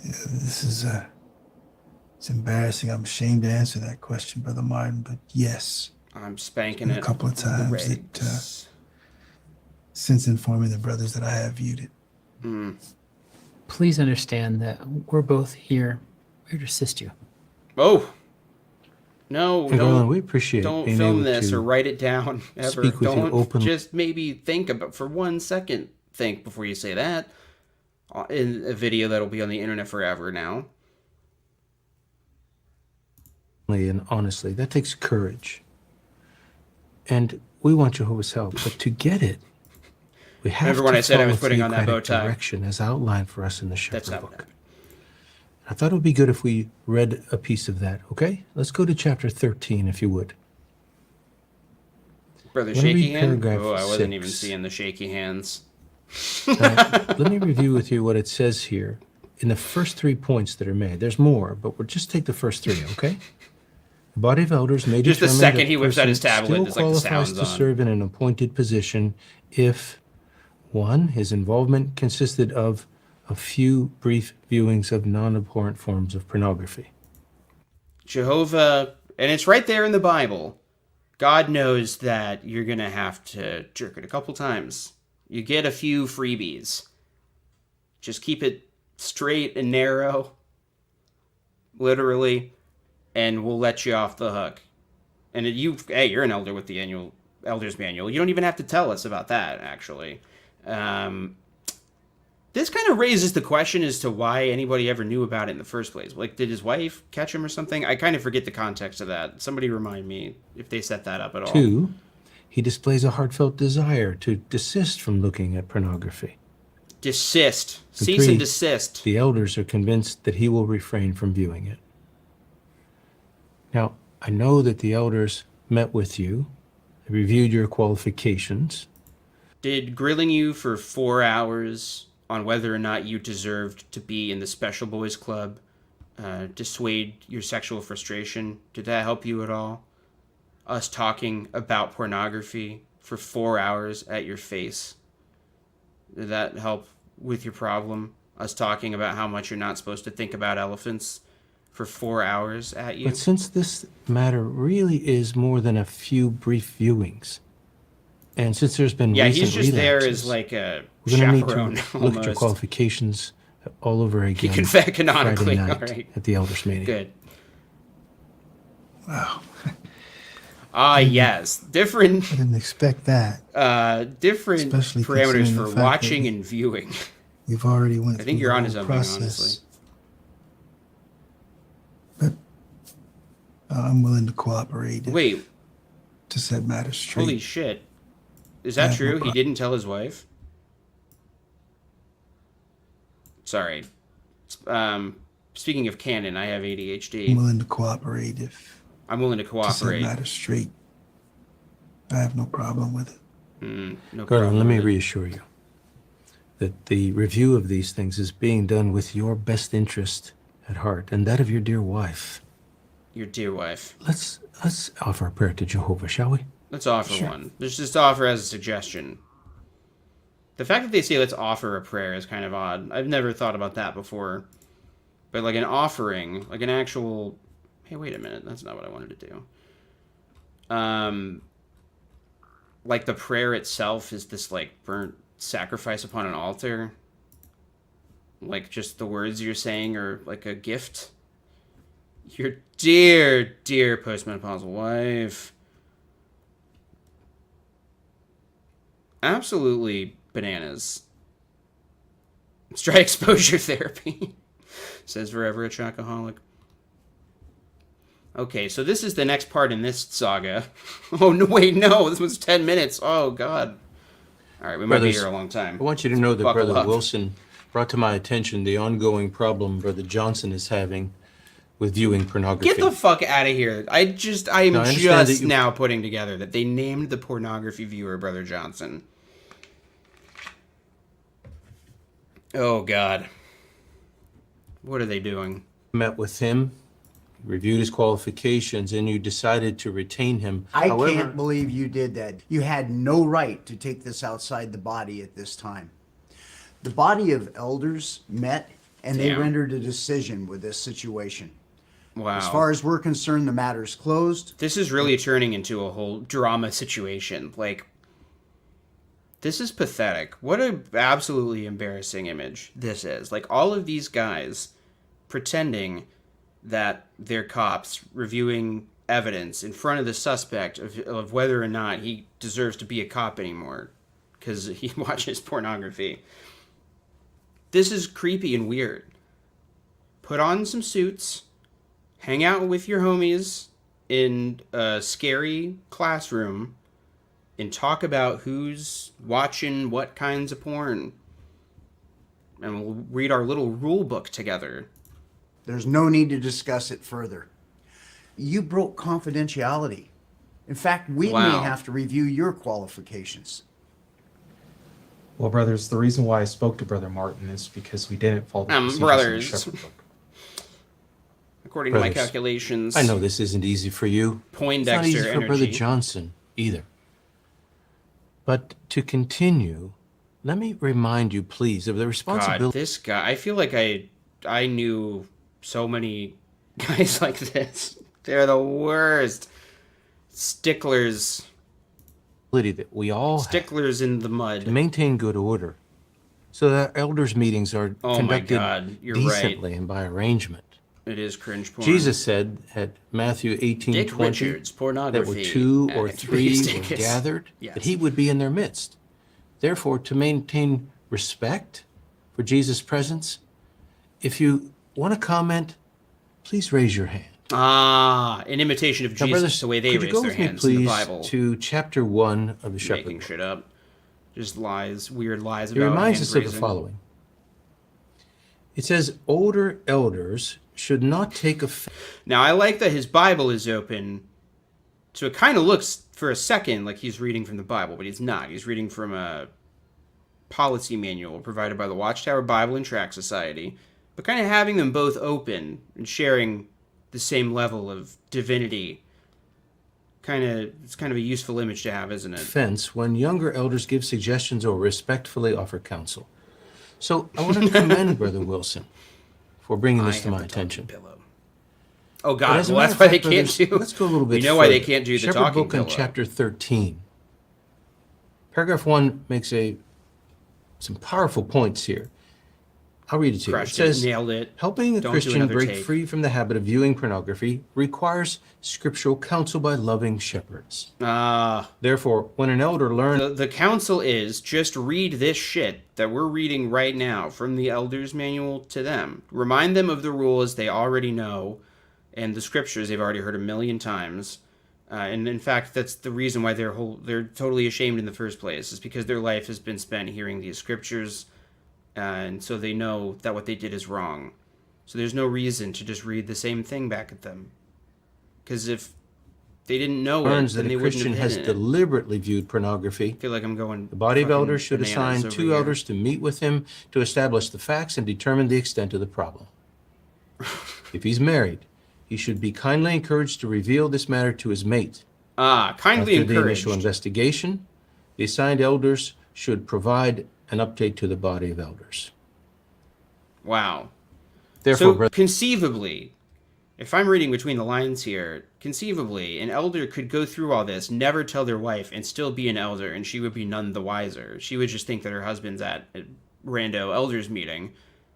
this is it's embarrassing. I'm ashamed to answer that question, Brother Martin, but yes, I'm spanking a it. couple of times that, Regs. since informing the brothers that I have viewed it. Please understand that we're both here. We're here to assist you. Oh. No, And Garland, don't, we appreciate don't being film able this to or write it down ever. speak with you Don't openly. just maybe think about for 1 second. Think before you say that. In a video that'll be on the internet forever now. and honestly. That takes courage. And we want Jehovah's help, but to get it, we have Remember when to I said I was follow putting on that theocratic bow tie? direction as outlined for us in the That's Shepherd not book. what happened. I thought it would be good if we read a piece of that, okay? Let's go to chapter 13, if you would. Brother Let me Shaky read Hand? paragraph Oh, I wasn't even 6. seeing the shaky hands. Let me review with you what it says here in the first 3 points that are made. There's more, but we'll just take the first 3, okay? The body of elders may Just the determine second that he whips out person his tablet, still there's like the qualifies sounds to on. serve in an appointed position if 1. His involvement consisted of a few brief viewings of non-abhorrent forms of pornography. Jehovah, and it's right there in the Bible. God knows that you're going to have to jerk it a couple times. You get a few freebies. Just keep it straight and narrow, literally, and we'll let you off the hook. And you're an elder with the annual Elder's Manual. You don't even have to tell us about that, actually. This kind of raises the question as to why anybody ever knew about it in the first place. Like, did his wife catch him or something? I kind of forget the context of that. Somebody remind me if they set that up at all. 2, he displays a heartfelt desire to desist from looking at pornography. Desist. And Cease 3, and desist. The elders are convinced that he will refrain from viewing it. Now, I know that the elders met with you, reviewed your qualifications. Did grilling you for 4 hours on whether or not you deserved to be in the Special Boys Club dissuade your sexual frustration? Did that help you at all? Us talking about pornography for 4 hours at your face. Did that help with your problem? Us talking about how much you're not supposed to think about elephants for 4 hours at you? But since this matter really is more than a few brief viewings, and since there's been recent he's just there relapses, as like a we're going to chaperone need to look at your almost. qualifications all over again. He can canonically, Friday all night right. at the elders meeting. Good. Wow. Yes. Different I didn't expect that. different Especially parameters considering for the fact watching that and viewing. You've already went I through think you're the onto whole something, process. honestly. But I'm willing to cooperate Wait, to set matters straight. holy shit. Is I that have no true? He problem. didn't tell his wife? Sorry. Speaking of canon, I have I'm ADHD. willing to cooperate if I'm willing to to set cooperate. matters straight. I have no problem with it. No Gordon, problem let me with it. reassure you that the review of these things is being done with your best interest at heart and that of your dear wife. Your dear wife. Let's offer a prayer to Jehovah, shall we? Let's offer one. Let's just offer as a suggestion. The fact that they say let's offer a prayer is kind of odd. I've never thought about that before. But like an offering, like an actual... Hey, wait a minute. That's not what I wanted to do. Like the prayer itself is this like burnt sacrifice upon an altar. Like just the words you're saying are like a gift. Your dear, dear postmenopausal wife. Absolutely bananas. Let's try exposure therapy. Says forever a chocoholic. Okay, so this is the next part in this saga. Oh, no, wait, no. This was 10 minutes. Oh, God. All right, we might be Brothers, here a long time. I want you to know that Buckle Brother up. Wilson brought to my attention the ongoing problem Brother Johnson is having with viewing pornography. Get the fuck out of here. I am No, I understand that just you- now putting together that they named the pornography viewer Brother Johnson. Oh, God. What are they doing? Met with him, reviewed his qualifications, and you decided to retain him. I However, can't believe you did that. You had no right to take this outside the body at this time. The body of elders met and they Damn. rendered a decision with this situation. Wow. As far as we're concerned, the matter's closed. This is really turning into a whole drama situation. Like, this is pathetic. What an absolutely embarrassing image this is. Like, all of these guys pretending that they're cops, reviewing evidence in front of the suspect of whether or not he deserves to be a cop anymore because he watches pornography. This is creepy and weird. Put on some suits, hang out with your homies in a scary classroom, and talk about who's watching what kinds of porn. And we'll read our little rule book together. There's no need to discuss it further. You broke confidentiality. In fact, we Wow. may have to review your qualifications. Well, brothers, the reason why I spoke to Brother Martin is because we didn't follow the procedures in the brothers. Shepherd Book. According to my Brothers, calculations, I know this isn't easy for you. It's not Poindexter easy for Brother energy. Johnson either. But to continue let me remind you, please, of the God, responsibility. this guy. I feel like I knew so many guys like this. They're the worst. Sticklers. That we all have Sticklers in the mud. to maintain good order, so that elders' meetings are Oh my conducted God, you're decently and by arrangement. It is cringe porn. Jesus said at Matthew 18:20 Dick Richards, that pornography. where two or at three were Vegas. gathered, Yes. that he would be in their midst. Therefore, to maintain respect for Jesus' presence, if you want to comment, please raise your hand. Ah, an imitation of Now, Jesus, brothers, the way they could you raise go their with me, hands in the please, Bible. to chapter 1 of the Shepherd Making Book? shit up. Just lies, weird lies It about reminds hand us of the raising. following. It says, older elders should not take offense. Now, I like that his Bible is open, so it kind of looks for a second like he's reading from the Bible, but he's not. He's reading from a policy manual provided by the Watchtower Bible and Tract Society, but kind of having them both open and sharing the same level of divinity. It's kind of a useful image to have, isn't it? When younger elders give suggestions or respectfully offer counsel. So I want to commend Brother Wilson for bringing this to my attention. Pillow. Oh But God, as a well matter that's why of they fact, can't brothers, do. Let's go a little bit You know why they further. can't do the Shepherd talking Book in pillow. chapter 13. Paragraph 1 makes some powerful points here. I'll read it to you. It Crushed it, says, nailed it. helping a Don't do Christian another break take. free from the habit of viewing pornography requires scriptural counsel by loving shepherds. Therefore, when an elder learns... The counsel is just read this shit that we're reading right now from the Elder's Manual to them. Remind them of the rules they already know and the scriptures they've already heard a million times. And in fact, that's the reason why they're totally ashamed in the first place, is because their life has been spent hearing these scriptures, and so they know that what they did is wrong. So there's no reason to just read the same thing back at them. Because if they didn't know it, learns then that they a wouldn't Christian have has hidden it. deliberately viewed pornography, I feel like I'm going. the body of fucking elders should bananas assign over 2 here. elders to meet with him to establish the facts and determine the extent of the problem. If he's married, he should be kindly encouraged to reveal this matter to his mate. Kindly After the encouraged. initial investigation, the assigned elders should provide an update to the body of elders. Wow. Therefore, So brother, conceivably, if I'm reading between the lines here, conceivably, an elder could go through all this, never tell their wife, and still be an elder, and she would be none the wiser. She would just think that her husband's at a rando elders meeting,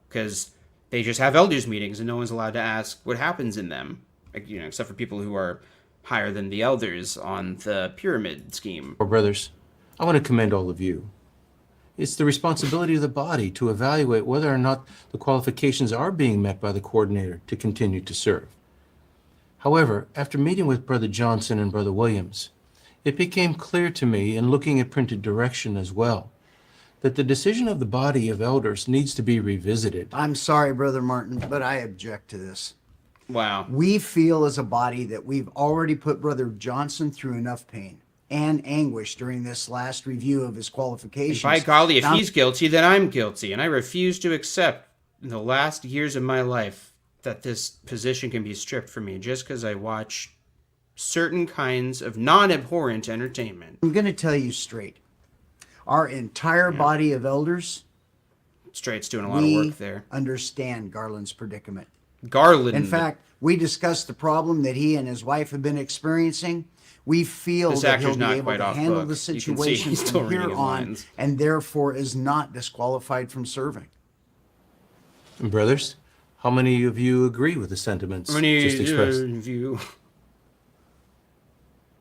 because they just have elders meetings, and no one's allowed to ask what happens in them, like, except for people who are higher than the elders on the pyramid scheme. brothers, I want to commend all of you. It's the responsibility of the body to evaluate whether or not the qualifications are being met by the coordinator to continue to serve. However, after meeting with Brother Johnson and Brother Williams, it became clear to me, in looking at printed direction as well, that the decision of the body of elders needs to be revisited. I'm sorry, Brother Martin, but I object to this. Wow. We feel as a body that we've already put Brother Johnson through enough pain and anguish during this last review of his qualifications. By golly, if Now- he's guilty, then I'm guilty, and I refuse to accept in the last years of my life that this position can be stripped from me just because I watch certain kinds of non-abhorrent entertainment. I'm going to tell you straight. Our entire body of elders, Straight's doing a lot of we work there. understand Garland's predicament. Garland. In fact, we discussed the problem that he and his wife have been experiencing. We feel This that he'll actor's be not able quite to off handle book. the You can see situation he's still from here reading his on, lines. and therefore is not disqualified from serving. And brothers, how many of you agree with the sentiments How many just expressed? of you?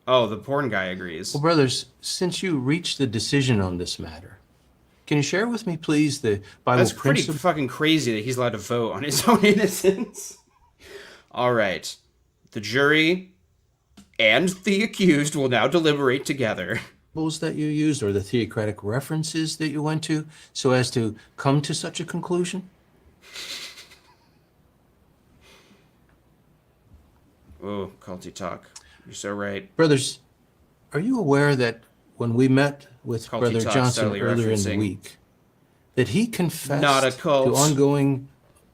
Oh, the porn guy agrees. Well, brothers, since you reached the decision on this matter, can you share with me, please, the Bible That's pretty principle? fucking crazy that he's allowed to vote on his own innocence. All right. The jury and the accused will now deliberate together. That you used, or the theocratic references that you went to, so as to come to such a conclusion? Oh, culty talk. You're so right. Brothers, are you aware that when we met with Culty Brother talk, Johnson subtly earlier in the referencing. week, that he confessed Not a cult. to ongoing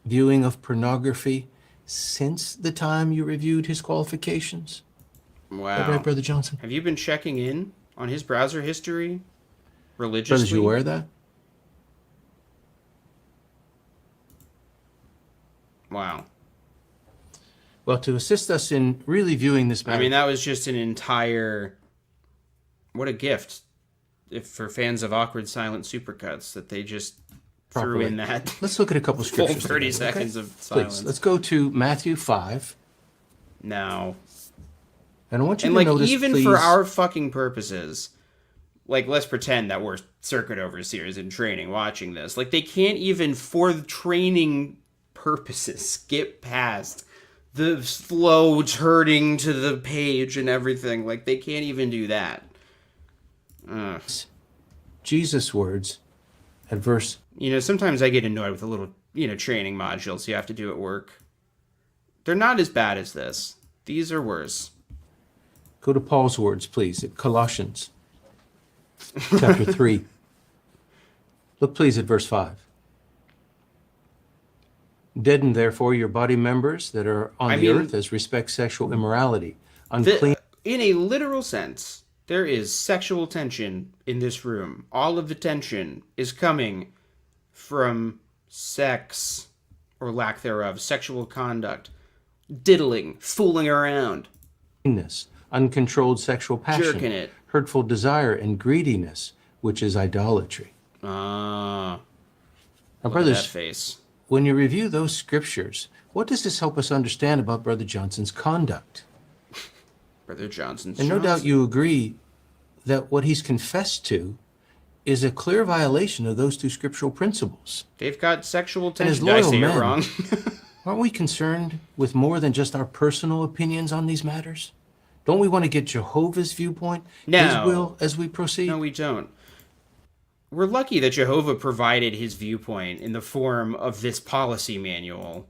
viewing of pornography since the time you reviewed his qualifications? Is that Wow. right, Brother Johnson? Have you been checking in on his browser history religiously? Brothers, you aware of that? Wow. Well, to assist us in really viewing this matter... I mean, that was just an entire... What a gift for fans of awkward silent supercuts that they just threw in that. Let's look at a couple of full scriptures. 30 together, seconds okay? of silence. Please, let's go to Matthew 5. No. And I want you And to like, notice, even please, for our fucking purposes, like, let's pretend that we're circuit overseers in training watching this. Like, they can't even, for the training purposes, skip past the flow turning to the page and everything. Like, they can't even do that. Ugh. Jesus' words at verse... You know, sometimes I get annoyed with the little, training modules you have to do at work. They're not as bad as this. These are worse. Go to Paul's words, please, at Colossians chapter 3. Look, please, at verse 5. Deaden, therefore, your body members that are on the earth as respects sexual immorality, unclean... In a literal sense, there is sexual tension in this room. All of the tension is coming from sex, or lack thereof, sexual conduct, diddling, fooling around, uncontrolled sexual passion, jerking it, hurtful desire, and greediness, which is idolatry. Now, brothers, that face. When you review those scriptures, what does this help us understand about Brother Johnson's conduct? Brother Johnson's And no doubt you agree that what he's confessed to is a clear violation of those two scriptural principles. They've got sexual And tension. as Did I loyal say men, it wrong? aren't we concerned with more than just our personal opinions on these matters? Don't we want to get Jehovah's viewpoint, his will, as we proceed? No, we don't. We're lucky that Jehovah provided his viewpoint in the form of this policy manual,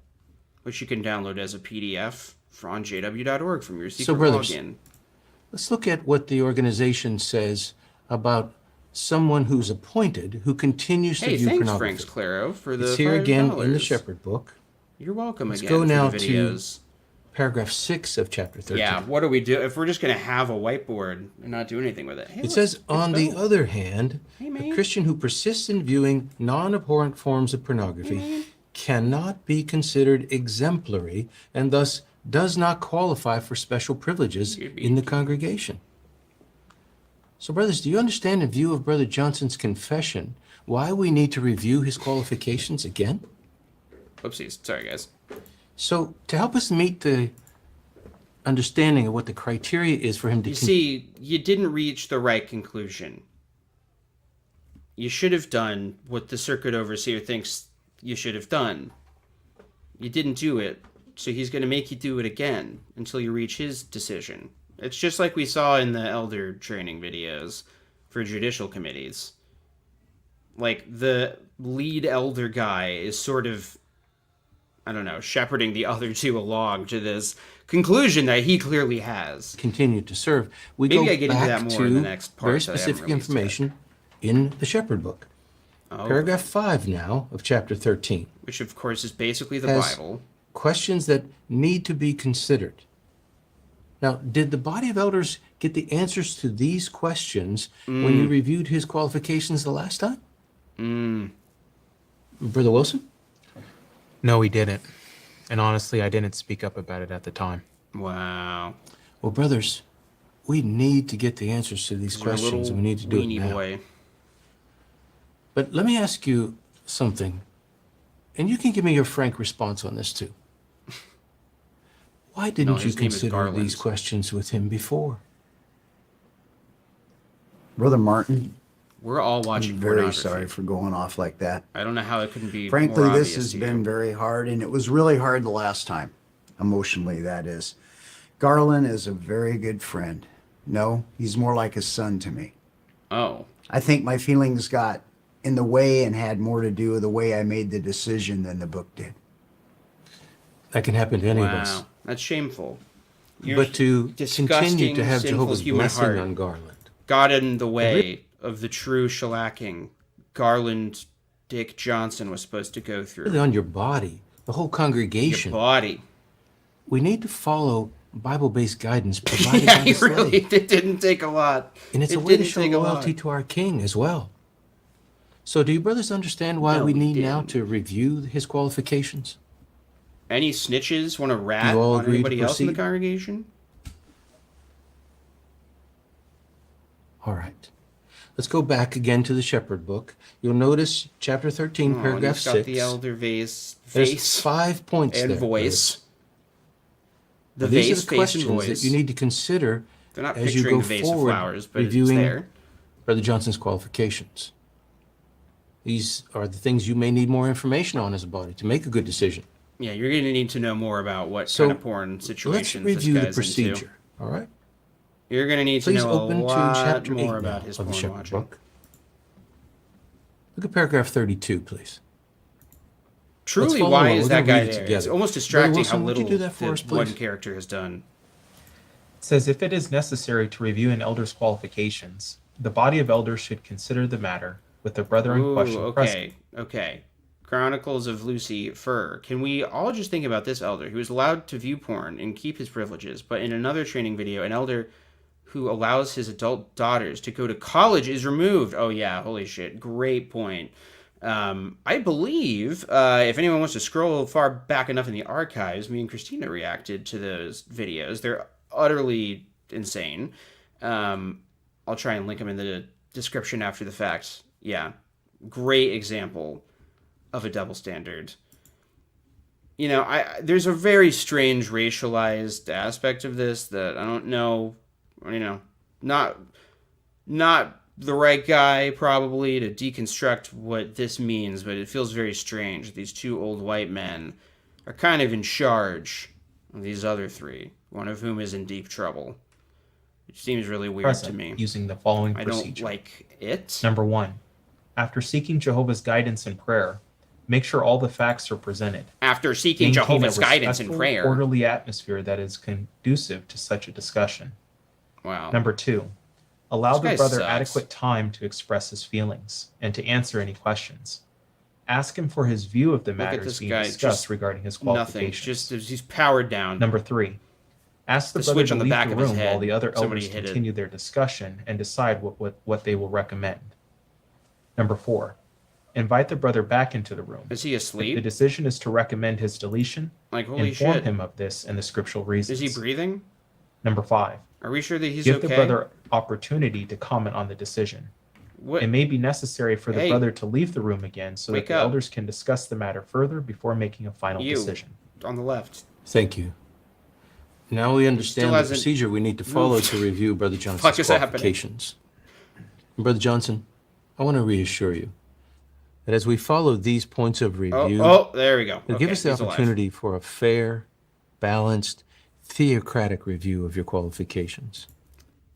which you can download as a PDF on jw.org from your secret brothers, login. Let's look at what the organization says about someone who's appointed who continues to view thanks, pornography. Frank Sclero, for the It's here again in the $5. Shepherd book. You're welcome Let's again go for now the to videos. paragraph 6 of chapter 13. Yeah, what do we do if we're just going to have a whiteboard and not do anything with it? Hey, It look, says, it's on the Bill. other hand, Hey, a man. Christian who persists in viewing non-abhorrent forms of pornography cannot be considered exemplary and thus does not qualify for special privileges in the congregation. So, brothers, do you understand, in view of Brother Johnson's confession, why we need to review his qualifications again? Oopsies. Sorry, guys. So, to help us meet the understanding of what the criteria is for him to... You see, you didn't reach the right conclusion. You should have done what the circuit overseer thinks you should have done. You didn't do it, so he's going to make you do it again until you reach his decision. It's just like we saw in the elder training videos for judicial committees. Like, the lead elder guy is sort of, I don't know, shepherding the other two along to this conclusion that he clearly has. Continue to serve. We Maybe go I get into back that more to in the next part very that I haven't specific released information in the Shepherd book. Oh. Paragraph 5 now of chapter 13. Which, of course, is basically the has Bible. questions that need to be considered. Now, did the body of elders get the answers to these questions when you reviewed his qualifications the last time? Brother Wilson? No, he didn't. And honestly, I didn't speak up about it at the time. Wow. Well, brothers, we need to get the answers to these You're a questions, little and we need to do it weenie now. boy. But let me ask you something, and you can give me your frank response on this too. Why didn't you his name is consider Garland. these questions with him before? Brother Martin, We're all I'm watching very pornography. sorry for going off like that. I don't know how it couldn't be Frankly, more this obvious has to been you. very hard, and it was really hard the last time. Emotionally, that is. Garland is a very good friend. No, he's more like a son to me. Oh. I think my feelings got in the way and had more to do with the way I made the decision than the book did. That can happen to any of us. Wow. That's shameful. Your But to continue disgusting, to have sinful Jehovah's human blessing heart on Garland. got in the way of the true shellacking Garland Dick Johnson was supposed to go through. Really on your body, the whole congregation. Your body. We need to follow Bible-based guidance provided Yeah, by the it really slave. it didn't take a lot. And it's It a way to didn't show take a loyalty lot. to our King as well. So do you brothers understand why No, we we need now didn't. to review his qualifications? Any snitches want to rat You all on agree to anybody else in the proceed? congregation? All right. Let's go back again to the Shepherd Book. You'll notice chapter 13, Oh, and paragraph it's got 6. the elder vase, There's face 5 points and there. voice. The Now, these vase, are the face, and questions voice. that you need to consider They're not as you picturing go the vase of forward flowers, but it's reviewing there. Brother Johnson's qualifications. These are the things you may need more information on as a body to make a good decision. Yeah, you're going to need to know more about what So, kind of porn Let's situations review this the guy's procedure, into. all right? You're going to need Please to know a open to lot chapter 8 more now about his of the porn Shepherd watching. Book. Look at paragraph 32, please. Truly, follow why along. is We're that gonna guy read it there? It's together. almost Brother distracting Wilson, how would you little do that for us, that one please? character has done. It says, if it is necessary to review an elder's qualifications, the body of elders should consider the matter with the brother in Ooh, question present. okay. Chronicles of Lucy Fur. Can we all just think about this elder who is allowed to view porn and keep his privileges, but in another training video, an elder who allows his adult daughters to go to college is removed? Oh yeah, holy shit. Great point. I believe, if anyone wants to scroll far back enough in the archives, me and Christina reacted to those videos. They're utterly insane. I'll try and link them in the description after the fact. Yeah, great example of a double standard. You know, there's a very strange racialized aspect of this that I don't know, you know, not the right guy probably to deconstruct what this means, but it feels very strange. These two old white men are kind of in charge of these other three, one of whom is in deep trouble. Which seems really weird Present, to me. using the following I procedure. don't like it. Number 1, after seeking Jehovah's guidance in prayer, make sure all the facts are presented. After seeking Maintain Jehovah's a guidance in respectful, prayer. orderly atmosphere that is conducive to such a discussion. Wow. Number 2, allow This the guy brother sucks. adequate time to express his feelings and to answer any questions. Ask him for his view of the Look at matters this being guy, discussed just regarding his Nothing. qualifications. Just he's powered down. Number 3, ask the The brother switch to on the leave back the of his room head, while the other somebody elders hit it. continue their discussion and decide what they will recommend. Number 4, invite the brother back into the room. Is he If the asleep? decision is to recommend his deletion, Like, holy inform shit. him of this and the scriptural reasons. Is he breathing? Number 5, Are we sure that he's give okay? the brother opportunity to comment on the decision. What? It may be necessary for the Hey. brother to leave the room again so Wake that the up. elders can discuss the matter further before making a final You. decision. On the left. Thank you. Now we understand the hasn't procedure we need to follow moved. to review Brother Fuck Johnson's is happening? qualifications. Brother Johnson, I want to reassure you that as we follow these points of review, Oh, there we go. it'll give us the he's alive. opportunity for a fair, balanced, theocratic review of your qualifications.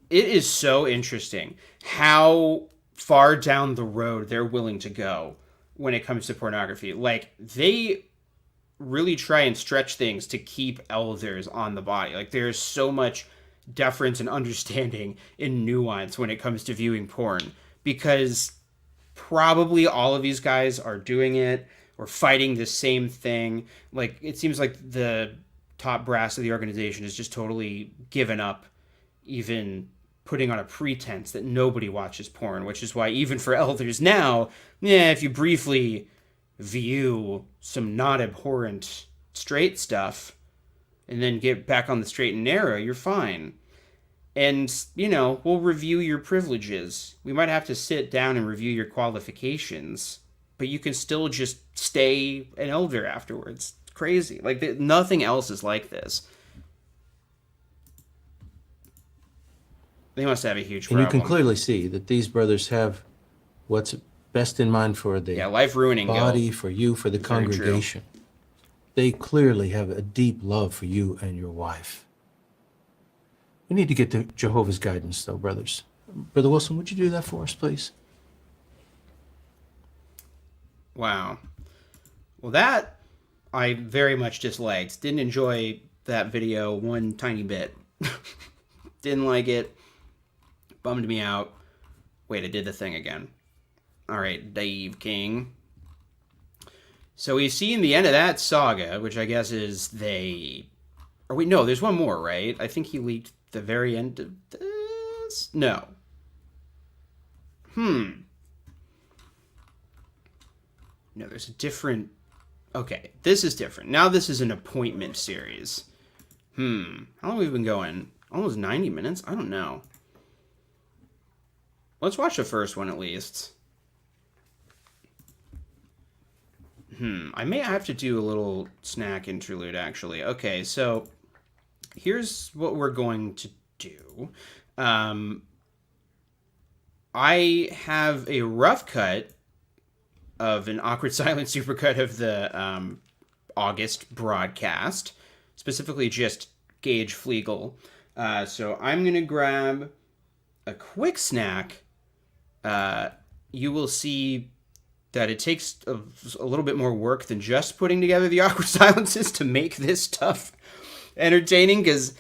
It is so interesting how far down the road they're willing to go when it comes to pornography. Like, they really try and stretch things to keep elders on the body. Like, there's so much deference and understanding and nuance when it comes to viewing porn, because probably all of these guys are doing it or fighting the same thing. Like, it seems like the top brass of the organization is just totally given up even putting on a pretense that nobody watches porn, which is why even for elders now, if you briefly view some not abhorrent straight stuff and then get back on the straight and narrow, you're fine. And, we'll review your privileges. We might have to sit down and review your qualifications, but you can still just stay an elder afterwards. It's crazy. Like, nothing else is like this. They must have a huge And problem. you can clearly see that these brothers have what's best in mind for the life-ruining body, guilt. for you, for the Very true. congregation. They clearly have a deep love for you and your wife. We need to get to Jehovah's guidance, though, brothers. Brother Wilson, would you do that for us, please? Wow. Well, that I very much disliked. Didn't enjoy that video one tiny bit. Didn't like it. Bummed me out. Wait, I did the thing again. All right, Dave King. So we've seen the end of that saga, which I guess is they... Or wait, no, there's one more, right? I think he leaked the very end of this? No. No, there's a different Okay, this is different. Now this is an appointment series. How long have we been going? Almost 90 minutes? I don't know. Let's watch the first one at least. I may have to do a little snack interlude, actually. Okay, so here's what we're going to do. I have a rough cut of an Awkward Silence supercut of the August broadcast, specifically just Gage Flegel. So I'm going to grab a quick snack. You will see that it takes a little bit more work than just putting together the Awkward Silences to make this stuff entertaining, because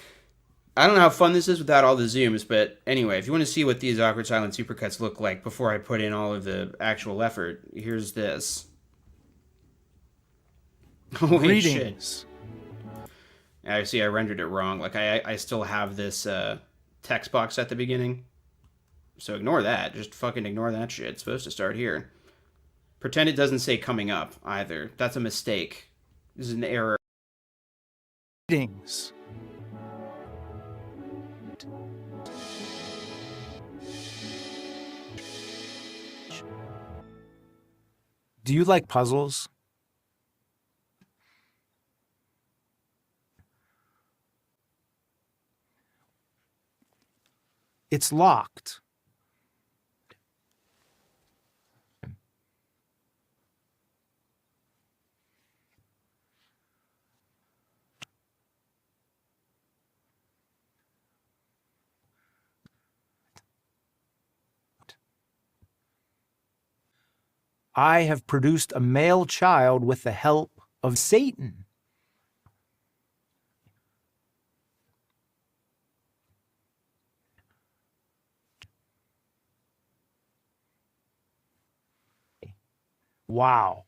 I don't know how fun this is without all the zooms, but anyway, if you want to see what these Awkward Silence supercuts look like before I put in all of the actual effort, here's this. Holy shit. I see I rendered it wrong. Like, I still have this text box at the beginning. So ignore that. Just fucking ignore that shit. It's supposed to start here. Pretend it doesn't say coming up either. That's a mistake. This is an error. Greetings. Do you like puzzles? It's locked. I have produced a male child with the help of Satan. Wow.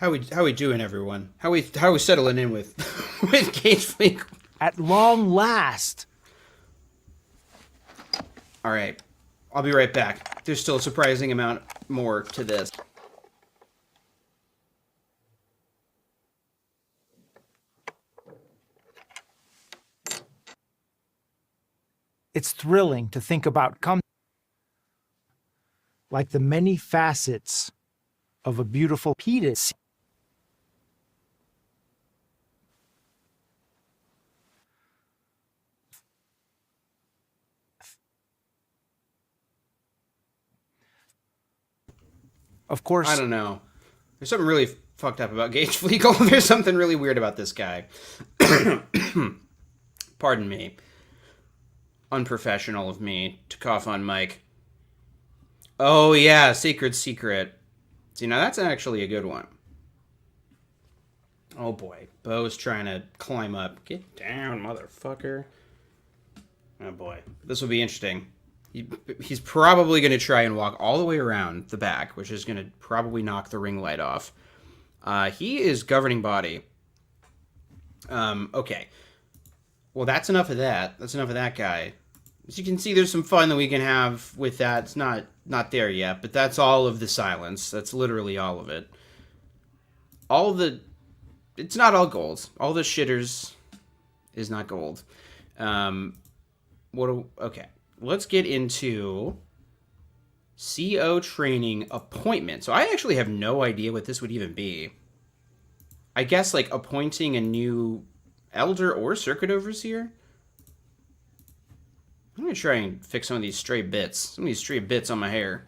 How we doing, everyone? How we settling in with with Gage Flegel? At long last. All right, I'll be right back. There's still a surprising amount more to this. It's thrilling to think about like the many facets of a beautiful penis. Of course. I don't know. There's something really fucked up about Gage Flegel. There's something really weird about this guy. Pardon me. Unprofessional of me to cough on mic. Oh yeah, Sacred Secret. See, now that's actually a good one. Oh boy, Bo's trying to climb up. Get down, motherfucker. Oh boy, this will be interesting. He's probably going to try and walk all the way around the back, which is going to probably knock the ring light off. He is governing body. Okay. Well, that's enough of that. That's enough of that guy. As you can see, there's some fun that we can have with that. It's not there yet, but that's all of the silence. That's literally all of it. It's not all gold. All the shitters is not gold. Okay. Let's get into CO training appointment. So I actually have no idea what this would even be. I guess like appointing a new elder or circuit overseer. I'm going to try and fix some of these stray bits. On my hair.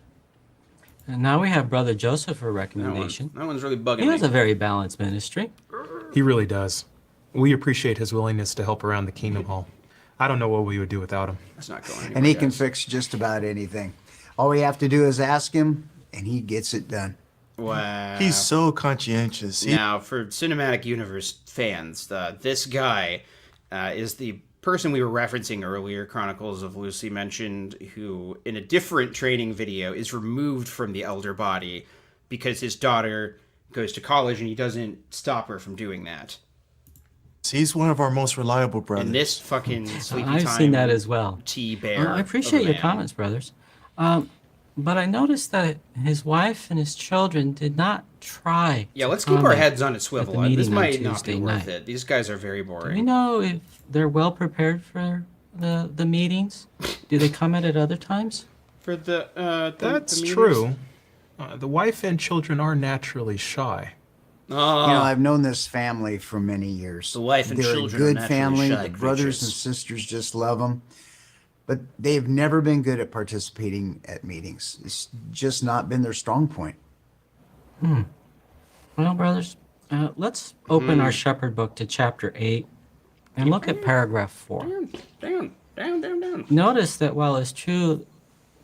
And now we have Brother Joseph for recommendation. That one's really bugging He me. has a very balanced ministry. He really does. We appreciate his willingness to help around the Kingdom Hall. I don't know what we would do without him. That's not going anywhere, And he can guys. fix just about anything. All we have to do is ask him, and he gets it done. Wow. He's so conscientious. Now, for Cinematic Universe fans, this guy is the person we were referencing earlier, Chronicles of Lucy mentioned, who, in a different training video, is removed from the Elder body because his daughter goes to college and he doesn't stop her from doing that. He's one of our most reliable brothers. And this fucking Sleepy I've Time seen that as well. T-Bear. I appreciate of a your man. comments, brothers. But I noticed that his wife and his children did not try. Yeah, to let's keep our comment heads on a at swivel. the This meeting on might not Tuesday be worth night. it. These guys are very Do we boring. know if they're well prepared for the meetings? Do they comment at other times? For the That's meetings? true. The wife and children are naturally shy. Oh. You know, I've known this family for many years. The wife and They're children a are good naturally family. shy The brothers creatures. and sisters just love them. But they've never been good at participating at meetings. It's just not been their strong point. Well, brothers, let's open our shepherd book to chapter 8 and look at paragraph 4. Down. Notice that while it's true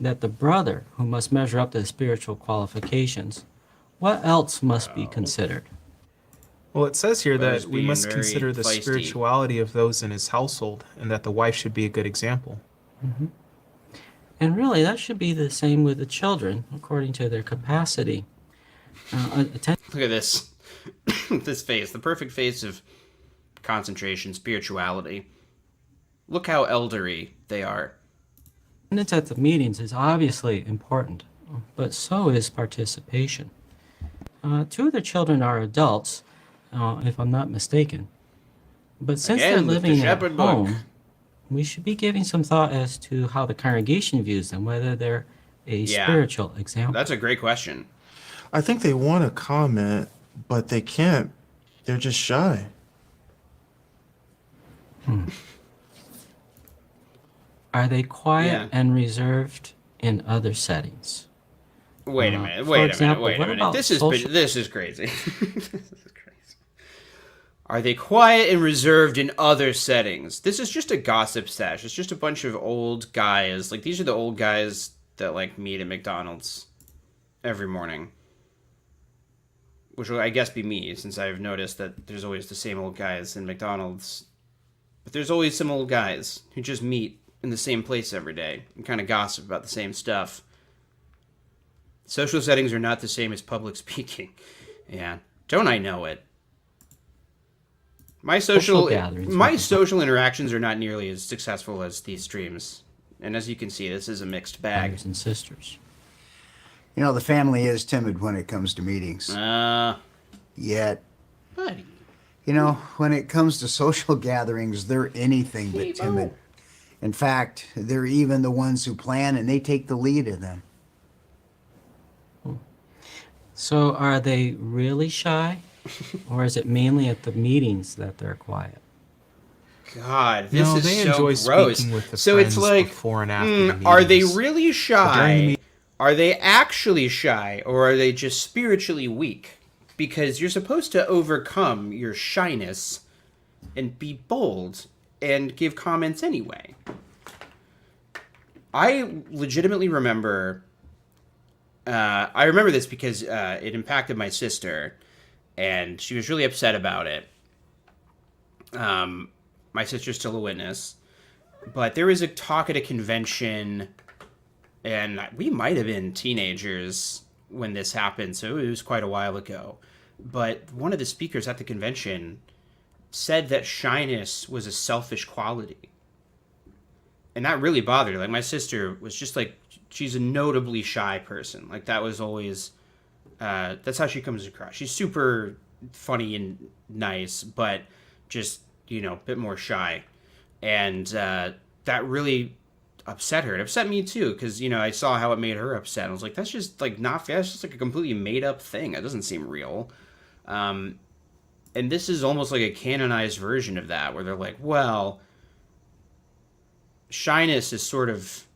that the brother who must measure up to the spiritual qualifications, what else must be considered? Well, it says here Brothers that we being must very consider the feisty. spirituality of those in his household and that the wife should be a good example. And really, that should be the same with the children, according to their capacity. Look at this. This face. The perfect face of concentration, spirituality. Look how elderly they are. Attendance at the meetings is obviously important, but so is participation. Two of the children are adults, if I'm not mistaken. But since Again, they're with the living at shepherd book. home, we should be giving some thought as to how the congregation views them, whether they're a Yeah. spiritual example. That's a great question. I think they want to comment, but they can't. They're just shy. Are they quiet Yeah. and reserved in other settings? Wait a minute. for Wait a example, minute. Wait a what minute. about This is social- this is crazy. This is crazy. Are they quiet and reserved in other settings? This is just a gossip stash. It's just a bunch of old guys. Like, these are the old guys that like meet at McDonald's every morning. Which will, I guess, be me, since I've noticed that there's always the same old guys in McDonald's. But there's always some old guys who just meet in the same place every day and kind of gossip about the same stuff. Social settings are not the same as public speaking. Yeah. Don't I know it? My Social gatherings, my right. social interactions are not nearly as successful as these streams. And as you can see, this is a mixed bag. Brothers and sisters. You know, the family is timid when it comes to meetings. Yet, Buddy. you know, when it comes to social gatherings, they're anything but timid. In fact, they're even the ones who plan and they take the lead in them. So are they really shy? Or is it mainly at the meetings that they're quiet? God, this No, is they so enjoy gross. speaking with the So it's friends like, before and after the are they meetings. really during shy? the Are they actually shy, or are they just spiritually weak? Because you're supposed to overcome your shyness and be bold and give comments anyway. I legitimately remember. I remember this because it impacted my sister, and she was really upset about it. My sister's still a witness, but there was a talk at a convention, and we might have been teenagers when this happened, so it was quite a while ago. But one of the speakers at the convention said that shyness was a selfish quality. And that really bothered her. Like, my sister was just like, she's a notably shy person. Like, that was always, that's how she comes across. She's super funny and nice, but just, you know, a bit more shy. And that really upset her. It upset me too, because, you know, I saw how it made her upset. I was like, that's just, like, not fair. That's just, like, a completely made-up thing. That doesn't seem real. And this is almost like a canonized version of that, where they're like, well, shyness is sort of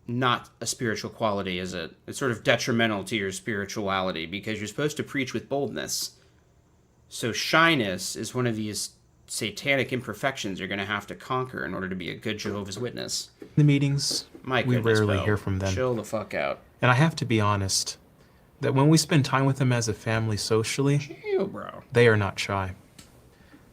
not a spiritual quality, is it? It's sort of detrimental to your spirituality, because you're supposed to preach with boldness. So shyness is one of these satanic imperfections you're going to have to conquer in order to be a good Jehovah's Witness. The meetings, My we goodness, rarely Bo. hear from them. Chill the fuck out. And I have to be honest, that when we spend time with them as a family socially, Chill, bro. they are not shy.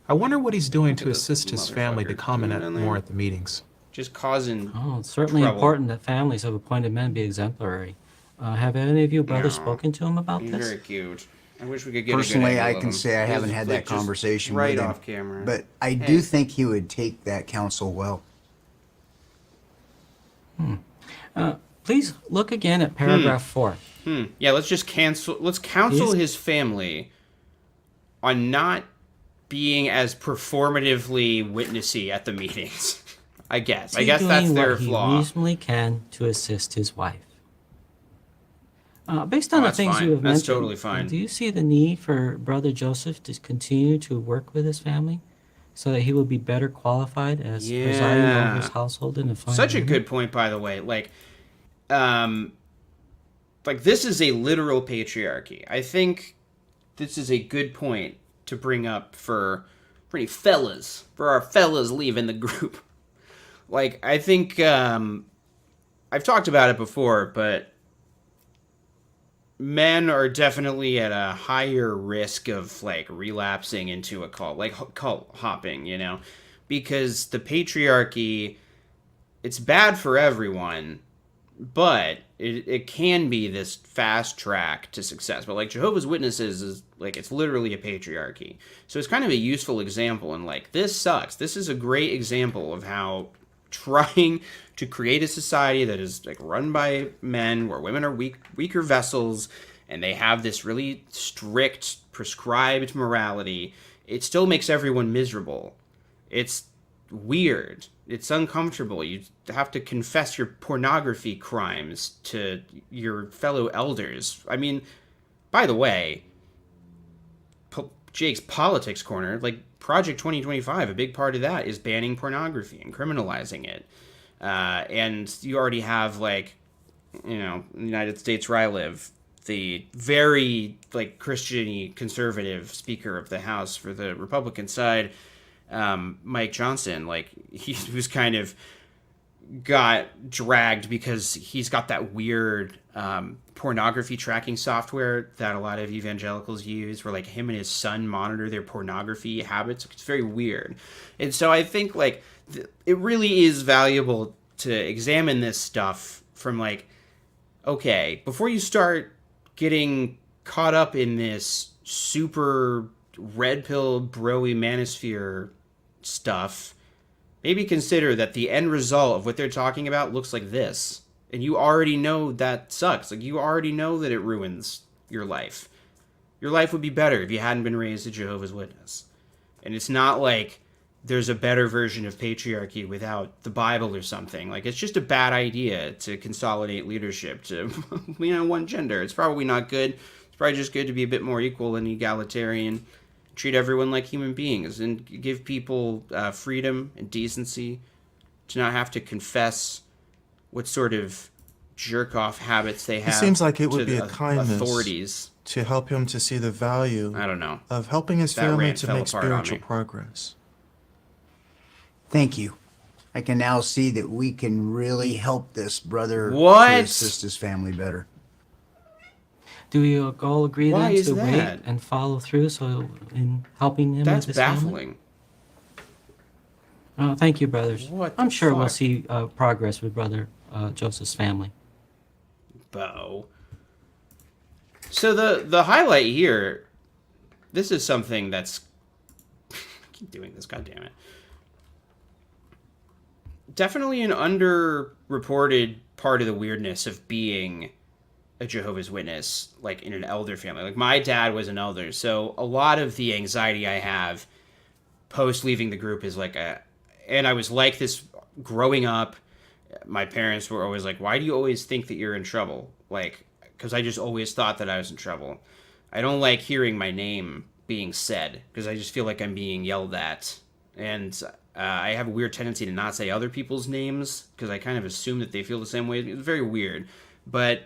I wonder what he's doing Look at to this assist his family to motherfucker comment doing at down there. more at the meetings. Just causing Oh, it's certainly trouble. important that families of appointed men be exemplary. Have any of you brothers No. spoken to him about He's this? very cute. I wish we could get Personally, a good I angle can of him. say I He's, haven't had like, that just conversation right with him, off camera. but I Hey. do think he would take that counsel well. Please look again at paragraph 4. Yeah, let's just cancel. Let's counsel his family on not being as performatively witnessy at the meetings. I guess. I guess that's doing their what flaw. he reasonably can to assist his wife. Based on the that's things fine. you have That's mentioned, totally fine. do you see the need for Brother Joseph to continue to work with his family so that he will be better qualified as presiding over his household in a fine Such a manner? good point, by the way. Like this is a literal patriarchy. I think this is a good point to bring up for any fellas, for our fellas leaving the group. Like, I think I've talked about it before, but men are definitely at a higher risk of like relapsing into a cult, like cult hopping, you know, because the patriarchy, it's bad for everyone, but it can be this fast track to success. But like Jehovah's Witnesses is like, it's literally a patriarchy. So it's kind of a useful example. And like, this sucks. This is a great example of how trying to create a society that is like run by men where women are weaker vessels and they have this really strict prescribed morality, it still makes everyone miserable. It's weird. It's uncomfortable. You have to confess your pornography crimes to your fellow elders. I mean, by the way, Jake's Politics Corner, like Project 2025, a big part of that is banning pornography and criminalizing it. And you already have, like, you know, in the United States where I live, the very, like, Christian-y conservative Speaker of the House for the Republican side, Mike Johnson, like, he was kind of got dragged because he's got that weird pornography tracking software that a lot of evangelicals use, where like him and his son monitor their pornography habits. It's very weird. And so I think like it really is valuable to examine this stuff from like, okay, before you start getting caught up in this super red pill broy manosphere stuff, maybe consider that the end result of what they're talking about looks like this. And you already know that sucks. Like, you already know that it ruins your life. Your life would be better if you hadn't been raised a Jehovah's Witness. And it's not like there's a better version of patriarchy without the Bible or something. Like, it's just a bad idea to consolidate leadership to, you know, one gender. It's probably not good. It's probably just good to be a bit more equal and egalitarian. Treat everyone like human beings and give people freedom and decency to not have to confess what sort of jerk-off habits they have. It seems like it to would be the a kindness authorities. to help him to see the value I don't know. of helping his That family rant to fell make apart on spiritual me. progress. Thank you. I can now see that we can really help this brother What? to assist his family better. Do you all agree Why then is to that? wait and follow through so in helping him That's with his family? baffling. Thank you, brothers. What I'm the sure we'll fuck? see progress with Brother Joseph's family. Bo. So the highlight here, this is something that's keep doing this, goddammit. Definitely an underreported part of the weirdness of being a Jehovah's Witness, like in an elder family. Like my dad was an elder, so a lot of the anxiety I have post leaving the group is like and I was like this growing up. My parents were always like, why do you always think that you're in trouble? Like, because I just always thought that I was in trouble. I don't like hearing my name being said because I just feel like I'm being yelled at. And I have a weird tendency to not say other people's names because I kind of assume that they feel the same way. It's very weird. But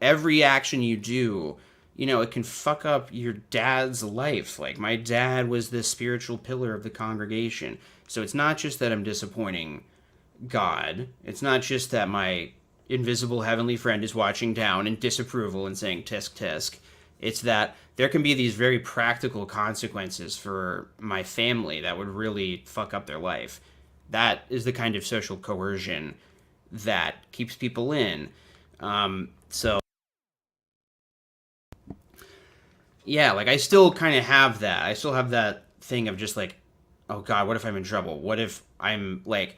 every action you do it can fuck up your dad's life. Like, my dad was the spiritual pillar of the congregation. So it's not just that I'm disappointing God. It's not just that my invisible heavenly friend is watching down in disapproval and saying tisk tisk. It's that there can be these very practical consequences for my family that would really fuck up their life. That is the kind of social coercion that keeps people in. So yeah, like, I still kind of have that. I still have that thing of just like, oh God, what if I'm in trouble? What if I'm like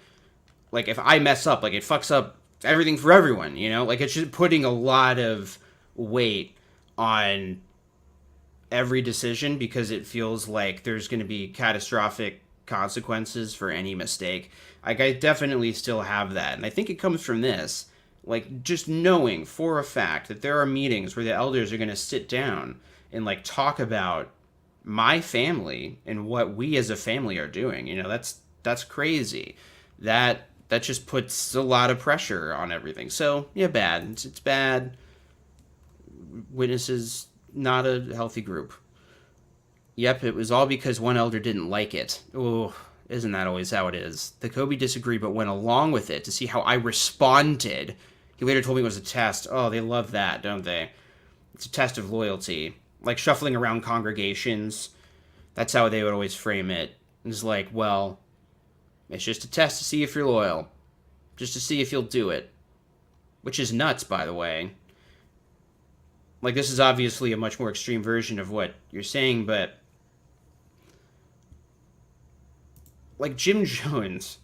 if I mess up, like, it fucks up everything for everyone, Like, it's just putting a lot of weight on every decision because it feels like there's going to be catastrophic consequences for any mistake. Like, I definitely still have that. And I think it comes from this, like, just knowing for a fact that there are meetings where the elders are going to sit down and, like, talk about my family and what we as a family are doing. That's crazy. That just puts a lot of pressure on everything. So, yeah, bad. It's bad. Witnesses, not a healthy group. Yep, it was all because one elder didn't like it. Oh, isn't that always how it is? The Kobe disagreed but went along with it to see how I responded. He later told me it was a test. Oh, they love that, don't they? It's a test of loyalty. Like shuffling around congregations. That's how they would always frame it. It's like, well, it's just a test to see if you're loyal. Just to see if you'll do it. Which is nuts, by the way. Like, this is obviously a much more extreme version of what you're saying, but like, Jim Jones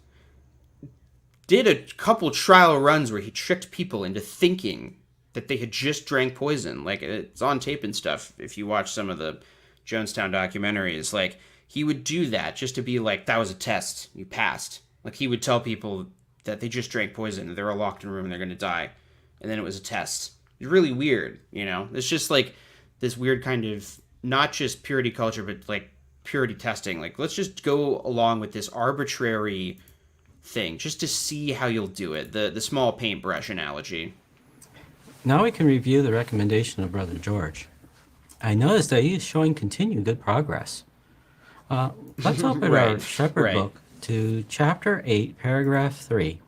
did a couple trial runs where he tricked people into thinking that they had just drank poison. Like, it's on tape and stuff if you watch some of the Jonestown documentaries. Like, he would do that just to be like, that was a test, you passed. Like, he would tell people that they just drank poison, they're all locked in a room and they're gonna die, and then it was a test. It's really weird, It's just like this weird kind of, not just purity culture, but like purity testing. Like, let's just go along with this arbitrary thing just to see how you'll do it. The small paintbrush analogy. Now we can review the recommendation of Brother George. I noticed that he is showing continued good progress. Let's open our Shepherd book to chapter 8, paragraph 3.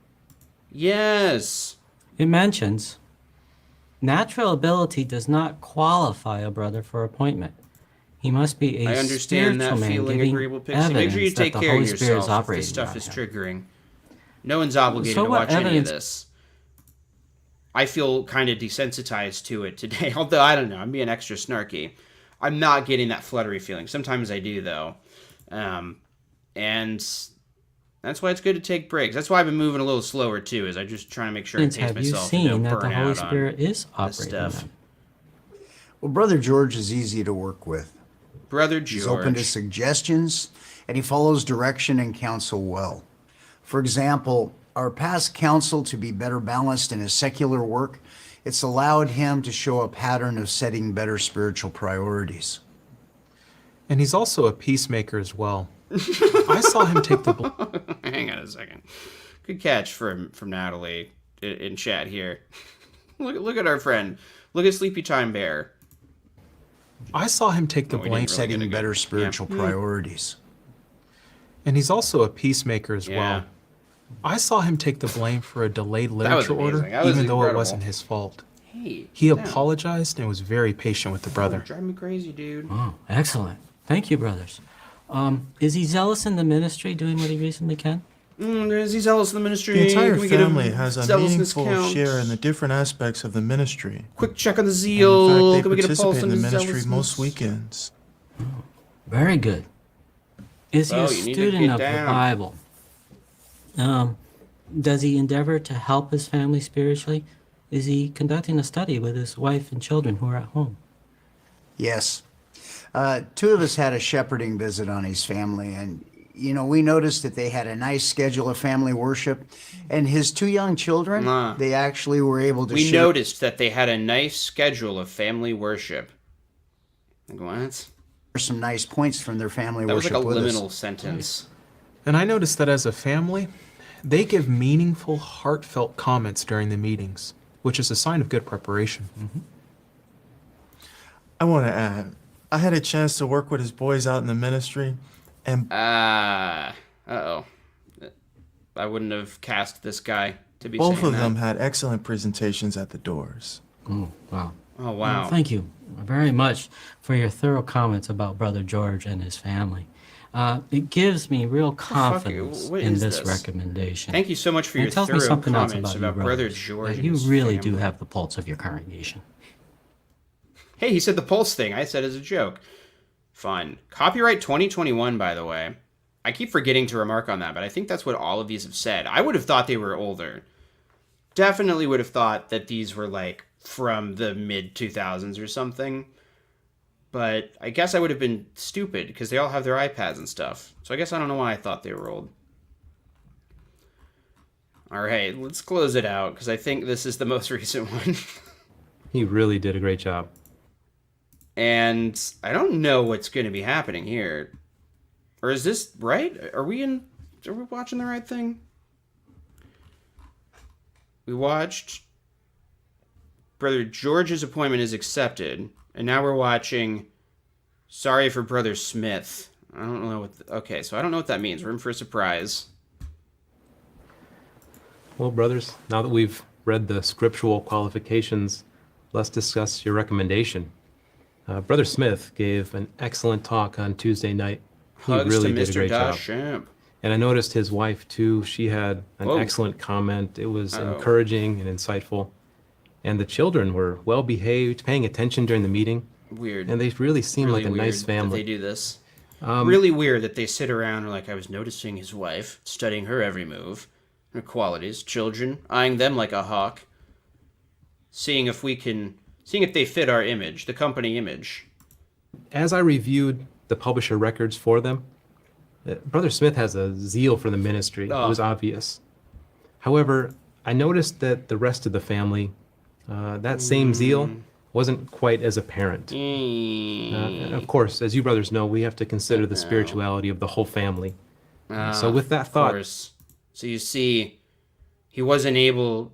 Yes. It mentions, natural ability does not qualify a brother for appointment. He must be a I understand that spiritual feeling, man agreeable giving Pixie. Make sure you evidence that take the care of Holy Spirit is yourself if operating this stuff on is him. triggering. No one's obligated So to what watch any of evidence- this. I feel kind of desensitized to it today, although I don't know, I'm being extra snarky. I'm not getting that fluttery feeling. Sometimes I do, though. And that's why it's good to take breaks. That's why I've been moving a little slower, too, is I'm just trying to make sure I pace Have you myself and don't seen that the burn Holy out on Spirit is this operating stuff. them? Well, Brother George is easy to work with. Brother He's open to George. suggestions, and he follows direction and counsel well. For example, our past counsel to be better balanced in his secular work, it's allowed him to show a pattern of setting better spiritual priorities. And he's also a peacemaker as well. I saw him take the Hang on a second. Good catch from Natalie in chat here. Look at our friend. Look at Sleepy Time Bear. I saw him take the No, we blame. didn't really Setting better spiritual priorities. And he's also a peacemaker as Yeah. well. I saw him take the blame for a delayed That was literature order, amazing. That was even though it incredible. wasn't his fault. Hey, He damn. apologized and was very patient with the brother. Drive me crazy, dude. Oh, excellent. Thank you, brothers. Is he zealous in the ministry, doing what he reasonably can? Is he zealous in the ministry? The entire Can we get family has a zealousness meaningful count? share in the different aspects of the ministry. Quick check on the And zeal. in fact, Can they we get a pulse participate on in the the ministry zealousness? most weekends. Very good. Is he Oh, a you need to student get of the down. Bible? Does he endeavor to help his family spiritually? Is he conducting a study with his wife and children who are at home? Yes. Two of us had a shepherding visit on his family, and we noticed that they had a nice schedule of family worship, and his two young children, they actually were able to We share noticed that they had a nice schedule of family worship. Like, what? some nice points from their family That was worship like a with us. liminal sentence. And I noticed that as a family, they give meaningful, heartfelt comments during the meetings, which is a sign of good preparation. I want to add, I had a chance to work with his boys out in the ministry, and uh-oh. I wouldn't have cast this guy to be both saying of that. them had excellent presentations at the doors. Oh, wow. Oh, wow. Well, thank you very much for your thorough comments about Brother George and his family. It gives me real confidence what in is this this? recommendation. Thank you so much for And your it tells me thorough something else comments about you about Brother brothers, George that and you his really do family. have the pulse of your congregation. Hey, he said the pulse thing. I said as a joke. Fun. Copyright 2021, by the way. I keep forgetting to remark on that, but I think that's what all of these have said. I would have thought they were older. Definitely would have thought that these were like from the mid 2000s or something. But I guess I would have been stupid because they all have their iPads and stuff. So I guess I don't know why I thought they were old. All right, let's close it out because I think this is the most recent one. He really did a great job. And I don't know what's going to be happening here. Or is this right? Are we watching the right thing? We watched Brother George's appointment is accepted. And now we're watching Sorry for Brother Smith. I don't know what... okay, so I don't know what that means. Room for a surprise. Well, brothers, now that we've read the scriptural qualifications, let's discuss your recommendation. Brother Smith gave an excellent talk on Tuesday night. He Hugs really to did a Mr. great job. Daschamp. And I noticed his wife, too. She had an Whoa. excellent comment. It was Uh-oh. encouraging and insightful. And the children were well behaved, paying attention during the meeting. Weird. And they really seemed Really like a nice weird that family. they do this. Really weird that they sit around and like, I was noticing his wife, studying her every move, her qualities, children, eyeing them like a hawk, seeing if they fit our image, the company image. As I reviewed the publisher records for them, Brother Smith has a zeal for the ministry. Oh. It was obvious. However, I noticed that the rest of the family, that same zeal wasn't quite as apparent. And of course, as you brothers know, we have to consider the spirituality of the whole family. So with that thought, Of course. So you see, he wasn't able,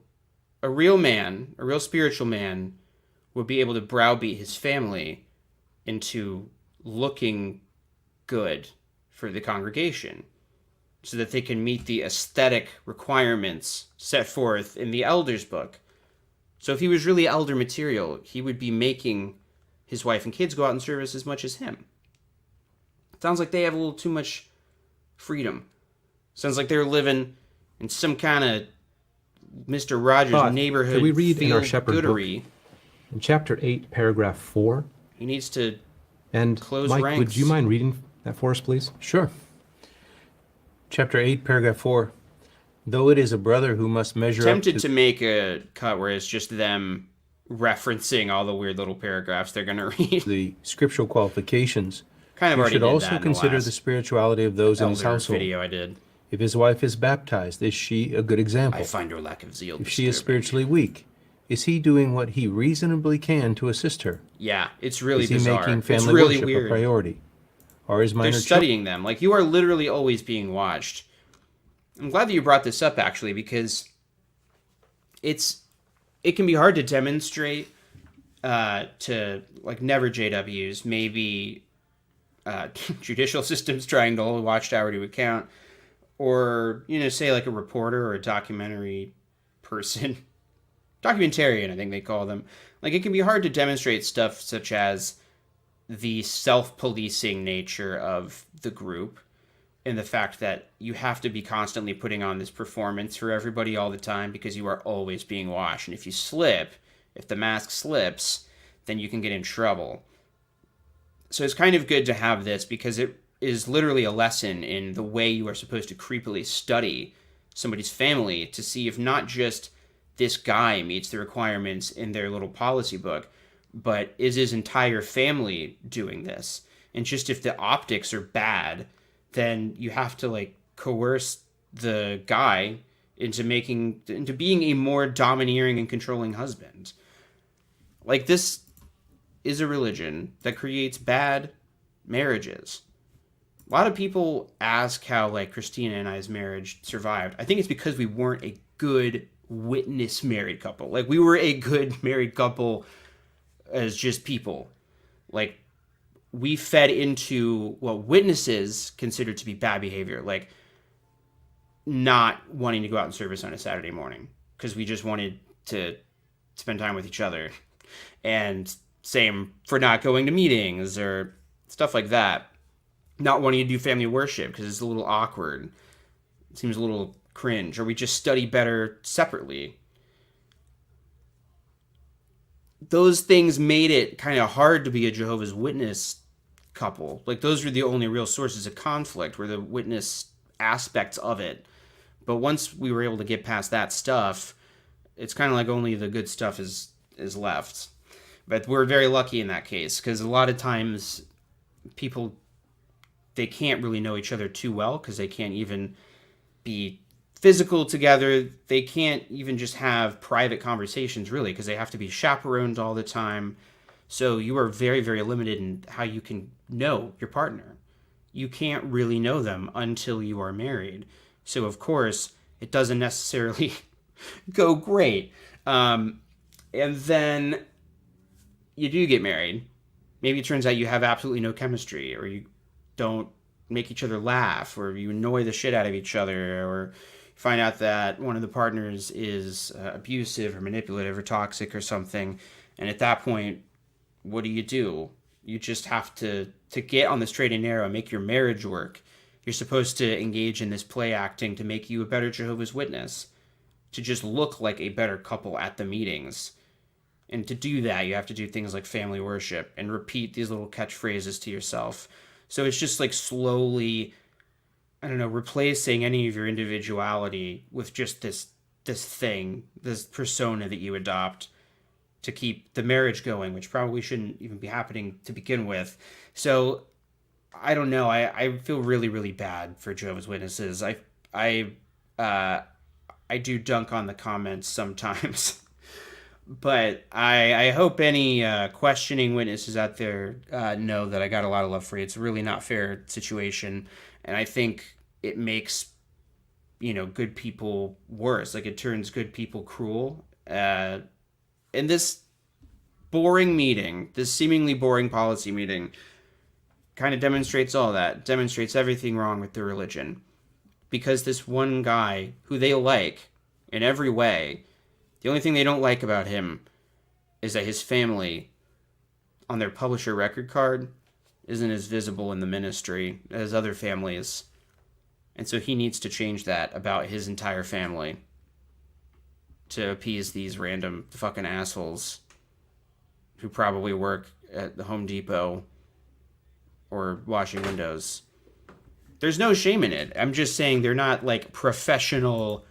a real man, a real spiritual man, would be able to browbeat his family into looking good for the congregation so that they can meet the aesthetic requirements set forth in the Elders book. So if he was really elder material, he would be making his wife and kids go out in service as much as him. Sounds like they have a little too much freedom. Sounds like they're living in some kind of Mr. Rogers but neighborhood can we read in our field shepherd book, goodery. in chapter 8, paragraph 4? He needs to And close Mike, ranks. would you mind reading that for us, please? Sure. Chapter 8, paragraph 4. Though it is a brother who must measure tempted up to make a cut where it's just them referencing all the weird little paragraphs they're going to read. the scriptural qualifications, Kind of you already should did also that in consider the the spirituality of those in his Elder household. video I did. If his wife is baptized, is she a good example? I find her lack of zeal If she is disturbing. spiritually weak, is he doing what he reasonably can to assist her? Yeah, it's really is he bizarre. making It's family really worship weird. a priority? Or is minor They're studying them. Like, you are literally always being watched. I'm glad that you brought this up, actually, because it can be hard to demonstrate to, like, never JWs, maybe judicial systems trying to hold a watchtower to account, or, say, like, a reporter or a documentary person. Documentarian, I think they call them. Like, it can be hard to demonstrate stuff such as the self-policing nature of the group and the fact that you have to be constantly putting on this performance for everybody all the time because you are always being watched. And if you slip, if the mask slips, then you can get in trouble. So it's kind of good to have this because it is literally a lesson in the way you are supposed to creepily study somebody's family to see if not just this guy meets the requirements in their little policy book, but is his entire family doing this? And just if the optics are bad, then you have to like coerce the guy into being a more domineering and controlling husband. Like, this is a religion that creates bad marriages. A lot of people ask how like Christina and I's marriage survived. I think it's because we weren't a good witness married couple. Like, we were a good married couple as just people. Like, we fed into what witnesses considered to be bad behavior, like not wanting to go out in service on a Saturday morning because we just wanted to spend time with each other. And same for not going to meetings or stuff like that. Not wanting to do family worship because it's a little awkward. It seems a little cringe. Or we just study better separately. Those things made it kind of hard to be a Jehovah's Witness couple. Like, those were the only real sources of conflict, were the witness aspects of it. But once we were able to get past that stuff, it's kind of like only the good stuff is left. But we're very lucky in that case, because a lot of times people, they can't really know each other too well because they can't even be physical together. They can't even just have private conversations, really, because they have to be chaperoned all the time. So you are very, very limited in how you can know your partner. You can't really know them until you are married. So, of course, it doesn't necessarily go great. And then you do get married. Maybe it turns out you have absolutely no chemistry, or you don't make each other laugh, or you annoy the shit out of each other, or you find out that one of the partners is abusive or manipulative or toxic or something. And at that point, what do? You just have to get on the straight and narrow and make your marriage work. You're supposed to engage in this play acting to make you a better Jehovah's Witness, to just look like a better couple at the meetings. And to do that, you have to do things like family worship and repeat these little catchphrases to yourself. So it's just like slowly, I don't know, replacing any of your individuality with just this thing, this persona that you adopt to keep the marriage going, which probably shouldn't even be happening to begin with. So I don't know. I feel really, really bad for Jehovah's Witnesses. I do dunk on the comments sometimes. But I hope any questioning witnesses out there know that I got a lot of love for you. It's a really not fair situation. And I think it makes, good people worse. Like, it turns good people cruel. And this boring meeting, this seemingly boring policy meeting, kind of demonstrates all that. Demonstrates everything wrong with their religion. Because this one guy, who they like in every way, the only thing they don't like about him is that his family, on their publisher record card, isn't as visible in the ministry as other families. And so he needs to change that about his entire family to appease these random fucking assholes who probably work at the Home Depot or washing windows. There's no shame in it. I'm just saying they're not like professional.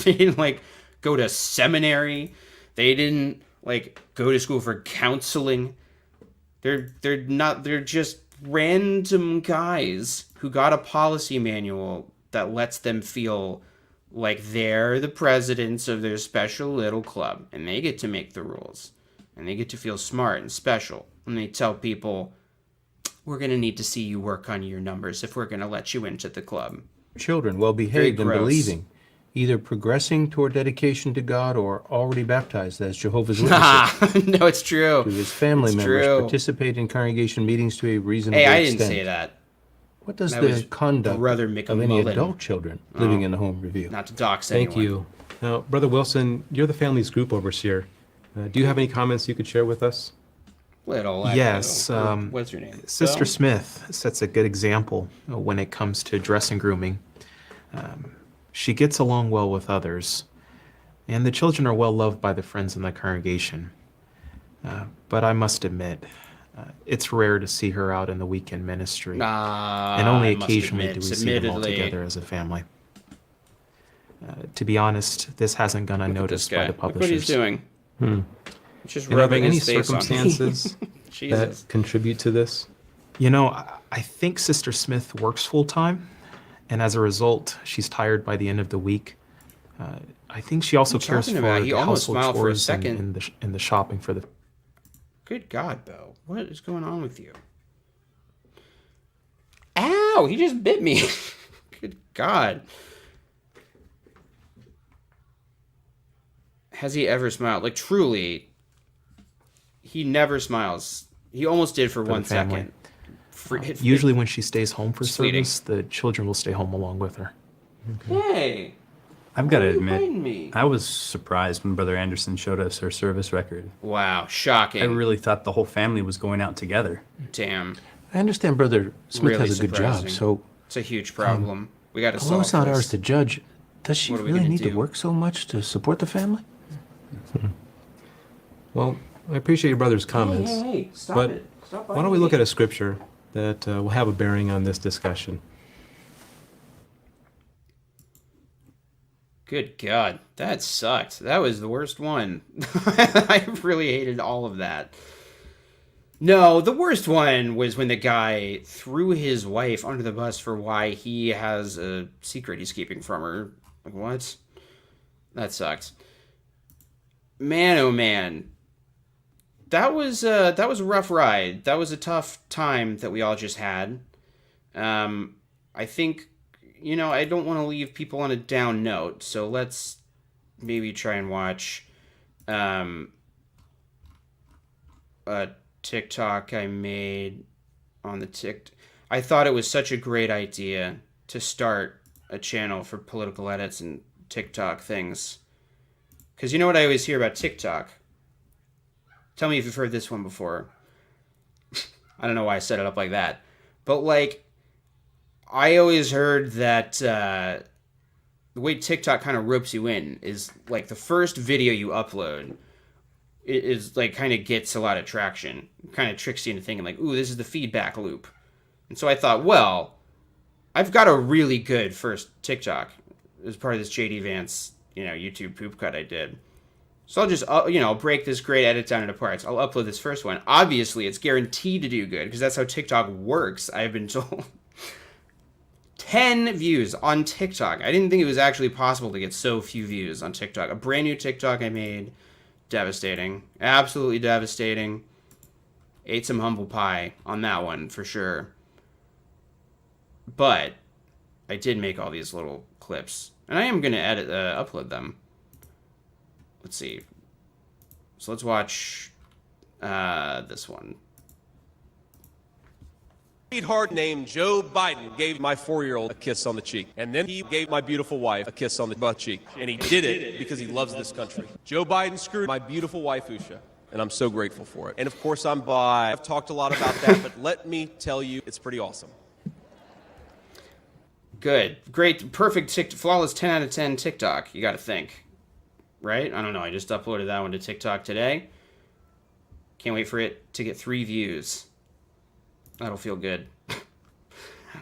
They didn't like go to seminary. They didn't like go to school for counseling. They're just random guys who got a policy manual that lets them feel like they're the presidents of their special little club, and they get to make the rules, and they get to feel smart and special. And they tell people, we're going to need to see you work on your numbers if we're going to let you into the club. Children, well behaved and gross. believing, either progressing toward dedication to God or already baptized as Jehovah's Witnesses. No, it's true. To his family It's members, true. participate in congregation meetings to a reasonable Hey, I extent. didn't say that. What does That was the conduct Brother of any McMullen. adult children living in the home reveal? Not to dox Thank anyone. you. Now, Brother Wilson, you're the family's group overseer. Do you have any comments you could share with us? Little. Yes. What's your name? Sister Bill? Smith sets a good example when it comes to dress and grooming. She gets along well with others, and the children are well loved by the friends in the congregation. But I must admit, it's rare to see her out in the weekend ministry, and only I must occasionally admit, do we see them all admittedly. together as a family. To be honest, this hasn't gone unnoticed by the Look what publishers. he's doing. Just And are there rubbing any his face on. circumstances Jesus. that contribute to this? I think Sister Smith works full time, and as a result, she's tired by the end of the week. I think she also What are you cares for talking about? He the almost household smiled for a chores and, second. and the shopping for the. Good God, Bo. What is going on with you? Ow! He just bit me. Good God. Has he ever smiled? Like, truly, he never smiles He almost did for the 1 family. second. Usually when she stays home for It's fleeting. service, the children will stay home along with her. Hey, I've got to Why are you admit, biting me? I was surprised when Brother Anderson showed us her service record. wow, shocking. I really thought the whole family was going out together. Damn, I understand Brother Smith Really has a good job, surprising. so it's a huge problem. We got to although solve it's not this. ours to judge, does she What are we really gonna need to do? work so much to support the family? Well, I appreciate your brother's comments. Hey, stop but it. Stop why don't we look at a scripture that will have a bearing on this discussion? Good God, that sucked. That was the worst one. I really hated all of that. No, the worst one was when the guy threw his wife under the bus for why he has a secret he's keeping from her. Like, what? That sucked. Man, oh man. That was a rough ride. That was a tough time that we all just had. I think, I don't want to leave people on a down note, so let's maybe try and watch a TikTok I made on the TikTok. I thought it was such a great idea to start a channel for political edits and TikTok things. Because you know what I always hear about TikTok? Tell me if you've heard this one before. I don't know why I set it up like that. But, I always heard that the way TikTok kind of ropes you in is, the first video you upload is, kind of gets a lot of traction. Kind of tricks you into thinking, ooh, this is the feedback loop. And so I thought, well, I've got a really good first TikTok as part of this JD Vance, YouTube poop cut I did. So I'll just, break this great edit down into parts. I'll upload this first one. Obviously, it's guaranteed to do good because that's how TikTok works, I've been told. 10 views on TikTok. I didn't think it was actually possible to get so few views on TikTok. A brand new TikTok I made. Devastating. Absolutely devastating. Ate some humble pie on that one, for sure. But I did make all these little clips. And I am going to upload them. Let's see. So let's watch this one. Sweetheart named Joe Biden gave my 4-year-old a kiss on the cheek. And then he gave my beautiful wife a kiss on the butt cheek. And he did it because he loves this country. Joe Biden screwed my beautiful wife, Usha. And I'm so grateful for it. And of course I'm bi. I've talked a lot about that, but let me tell you, it's pretty awesome. Good. Great. Perfect. Flawless 10 out of 10 TikTok, you got to think. Right? I don't know. I just uploaded that one to TikTok today. Can't wait for it to get 3 views. That'll feel good.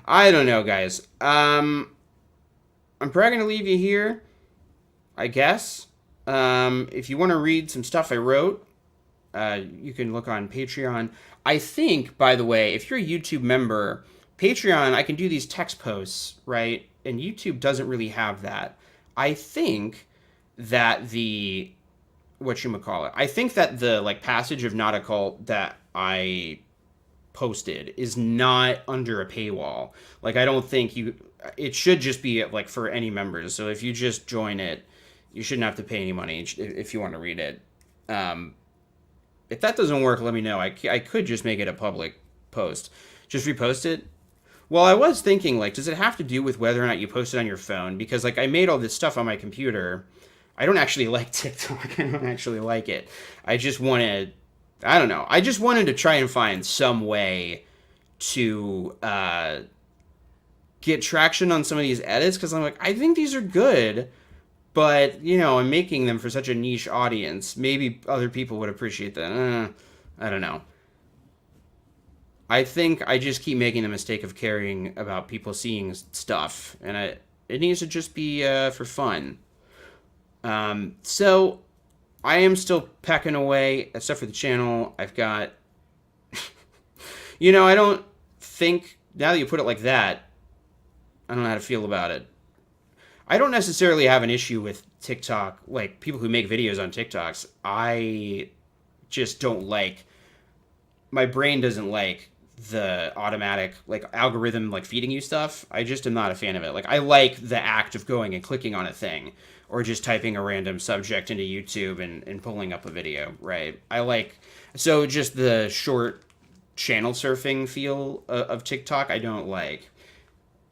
I don't know, guys. I'm probably going to leave you here, I guess. If you want to read some stuff I wrote, you can look on Patreon. I think, by the way, if you're a YouTube member, Patreon, I can do these text posts, right? And YouTube doesn't really have that. I think that I think that the passage of Not a Cult that I posted is not under a paywall. I don't think it should just be for any members. So if you just join it, you shouldn't have to pay any money if you want to read it. If that doesn't work, let me know. I could just make it a public post. Just repost it. Well, I was thinking, does it have to do with whether or not you post it on your phone? Because, I made all this stuff on my computer. I don't actually like TikTok. I don't actually like it. I just wanted to try and find some way to get traction on some of these edits. Because I'm I think these are good. But, I'm making them for such a niche audience. Maybe other people would appreciate that. I don't know. I think I just keep making the mistake of caring about people seeing stuff, and it needs to just be for fun. So I am still pecking away, except for the channel. I've got, I don't think, now that you put it like that, I don't know how to feel about it. I don't necessarily have an issue with TikTok, people who make videos on TikToks. I just don't my brain doesn't like the automatic algorithm feeding you stuff. I just am not a fan of it. I like the act of going and clicking on a thing or just typing a random subject into YouTube and pulling up a video, right? So just the short channel surfing feel of TikTok. I don't like.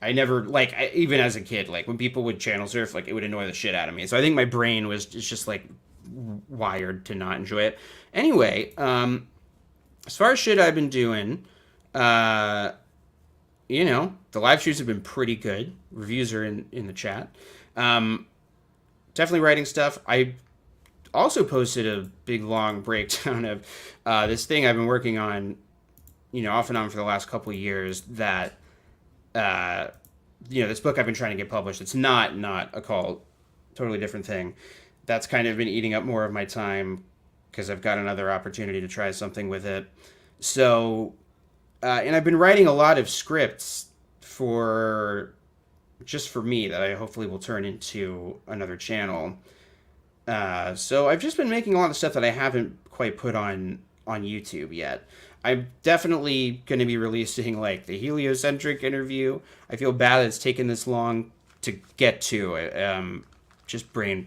I never like even as a kid, like when people would channel surf, like it would annoy the shit out of me. So I think my brain was just like wired to not enjoy it. Anyway, as far as shit I've been doing, you know, the live streams have been pretty good. Reviews are in the chat. Definitely writing stuff. I also posted a big long breakdown of this thing I've been working on, you know, off and on for the last couple of years. That you know, this book I've been trying to get published. It's not a cult, totally different thing. That's kind of been eating up more of my time because I've got another opportunity to try something with it. So, and I've been writing a lot of scripts for me that I hopefully will turn into another channel. So I've just been making a lot of stuff that I haven't quite put on YouTube yet. I'm definitely going to be releasing like the heliocentric interview. I feel bad that it's taken this long to get to. Just brain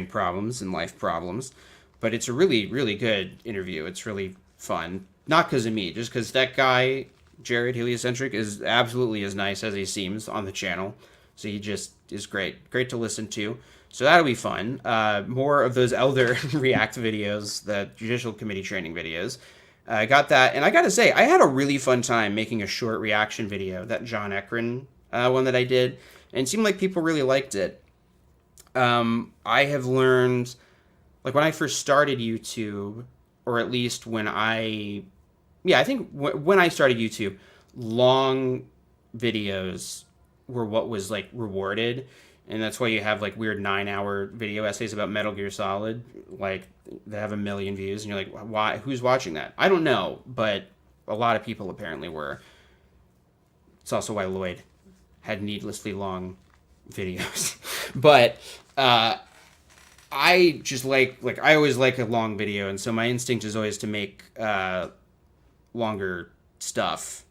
problems and life problems. But it's a really, really good interview. It's really fun. Not because of me, just because that guy, Jared Heliocentric, is absolutely as nice as he seems on the channel. So he just is great. Great to listen to. So that'll be fun. More of those Elder React videos, the Judicial Committee training videos. I got that. And I got to say, I had a really fun time making a short reaction video, that John Ekron one that I did. And it seemed like people really liked it. I have learned, like when I first started YouTube, or at least when I think when I started YouTube, long videos were what was like rewarded. And that's why you have like weird 9-hour video essays about Metal Gear Solid, like they have 1 million views, and you're like, why? Who's watching that? I don't know, but a lot of people apparently were. It's also why Lloyd had needlessly long videos. But I just like I always like a long video, and so my instinct is always to make longer stuff.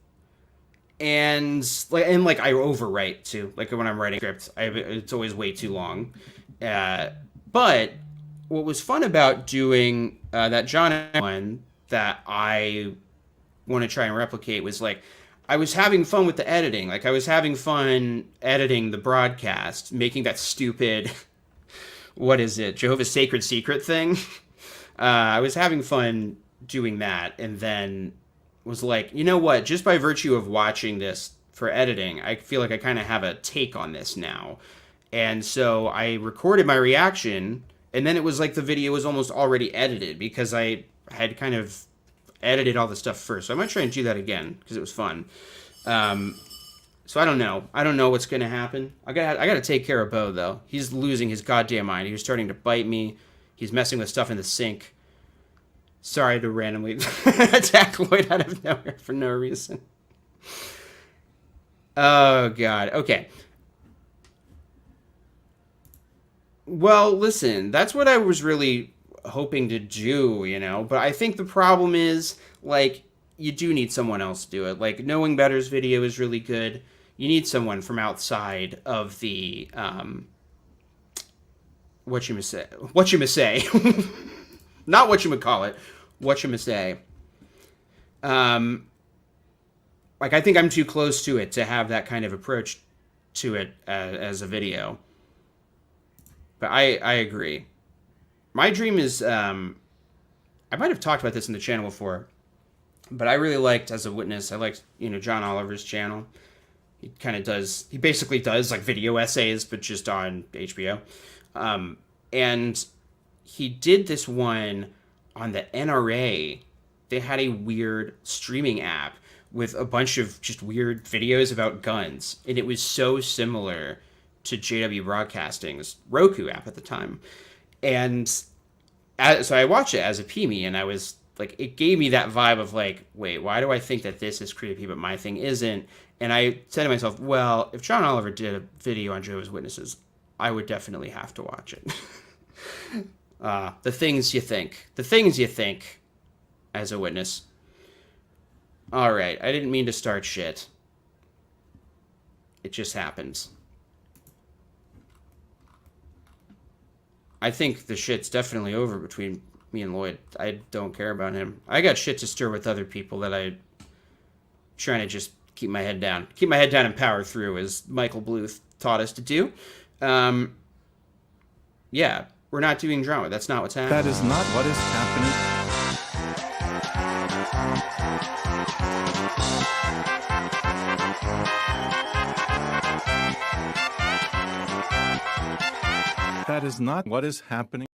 And I overwrite too. Like when I'm writing scripts, it's always way too long. But what was fun about doing that John one that I want to try and replicate was like I was having fun with the editing. Like I was having fun editing the broadcast, making that stupid what is it, Jehovah's Sacred Secret thing. I was having fun doing that, and then was like, you know what, just by virtue of watching this for editing, I feel like I kind of have a take on this now. And so I recorded my reaction, and then it was like the video was almost already edited because I had kind of edited all the stuff first. So I might try and do that again because it was fun. So I don't know. I don't know what's going to happen. I got to take care of Bo, though. He's losing his goddamn mind. He was starting to bite me. He's messing with stuff in the sink. Sorry to randomly attack Lloyd out of nowhere for no reason. Oh, God. Okay. Well, listen, that's what I was really hoping to do, you know? But I think the problem is, like, you do need someone else to do it. Like, Knowing Better's video is really good. You need someone from outside of the, what you say. Not what you call it. What you say. Like, I think I'm too close to it to have that kind of approach to it as a video. But I agree. My dream is, I might have talked about this in the channel before, but I really liked, as a witness, I liked, John Oliver's channel. He basically does like video essays, but just on HBO. And he did this one on the NRA. They had a weird streaming app with a bunch of just weird videos about guns. And it was so similar to JW Broadcasting's Roku app at the time. And so I watched it as a PME, and I was like, it gave me that vibe of like, wait, why do I think that this is creepy, but my thing isn't? And I said to myself, well, if John Oliver did a video on Jehovah's Witnesses, I would definitely have to watch it. The things you think as a witness. All right, I didn't mean to start shit. It just happens. I think the shit's definitely over between me and Lloyd. I don't care about him. I got shit to stir with other people that I trying to just keep my head down and power through, as Michael Bluth taught us to do. Yeah, we're not doing drama. That's not what's happening. That is not what is happening. That is not what is happening.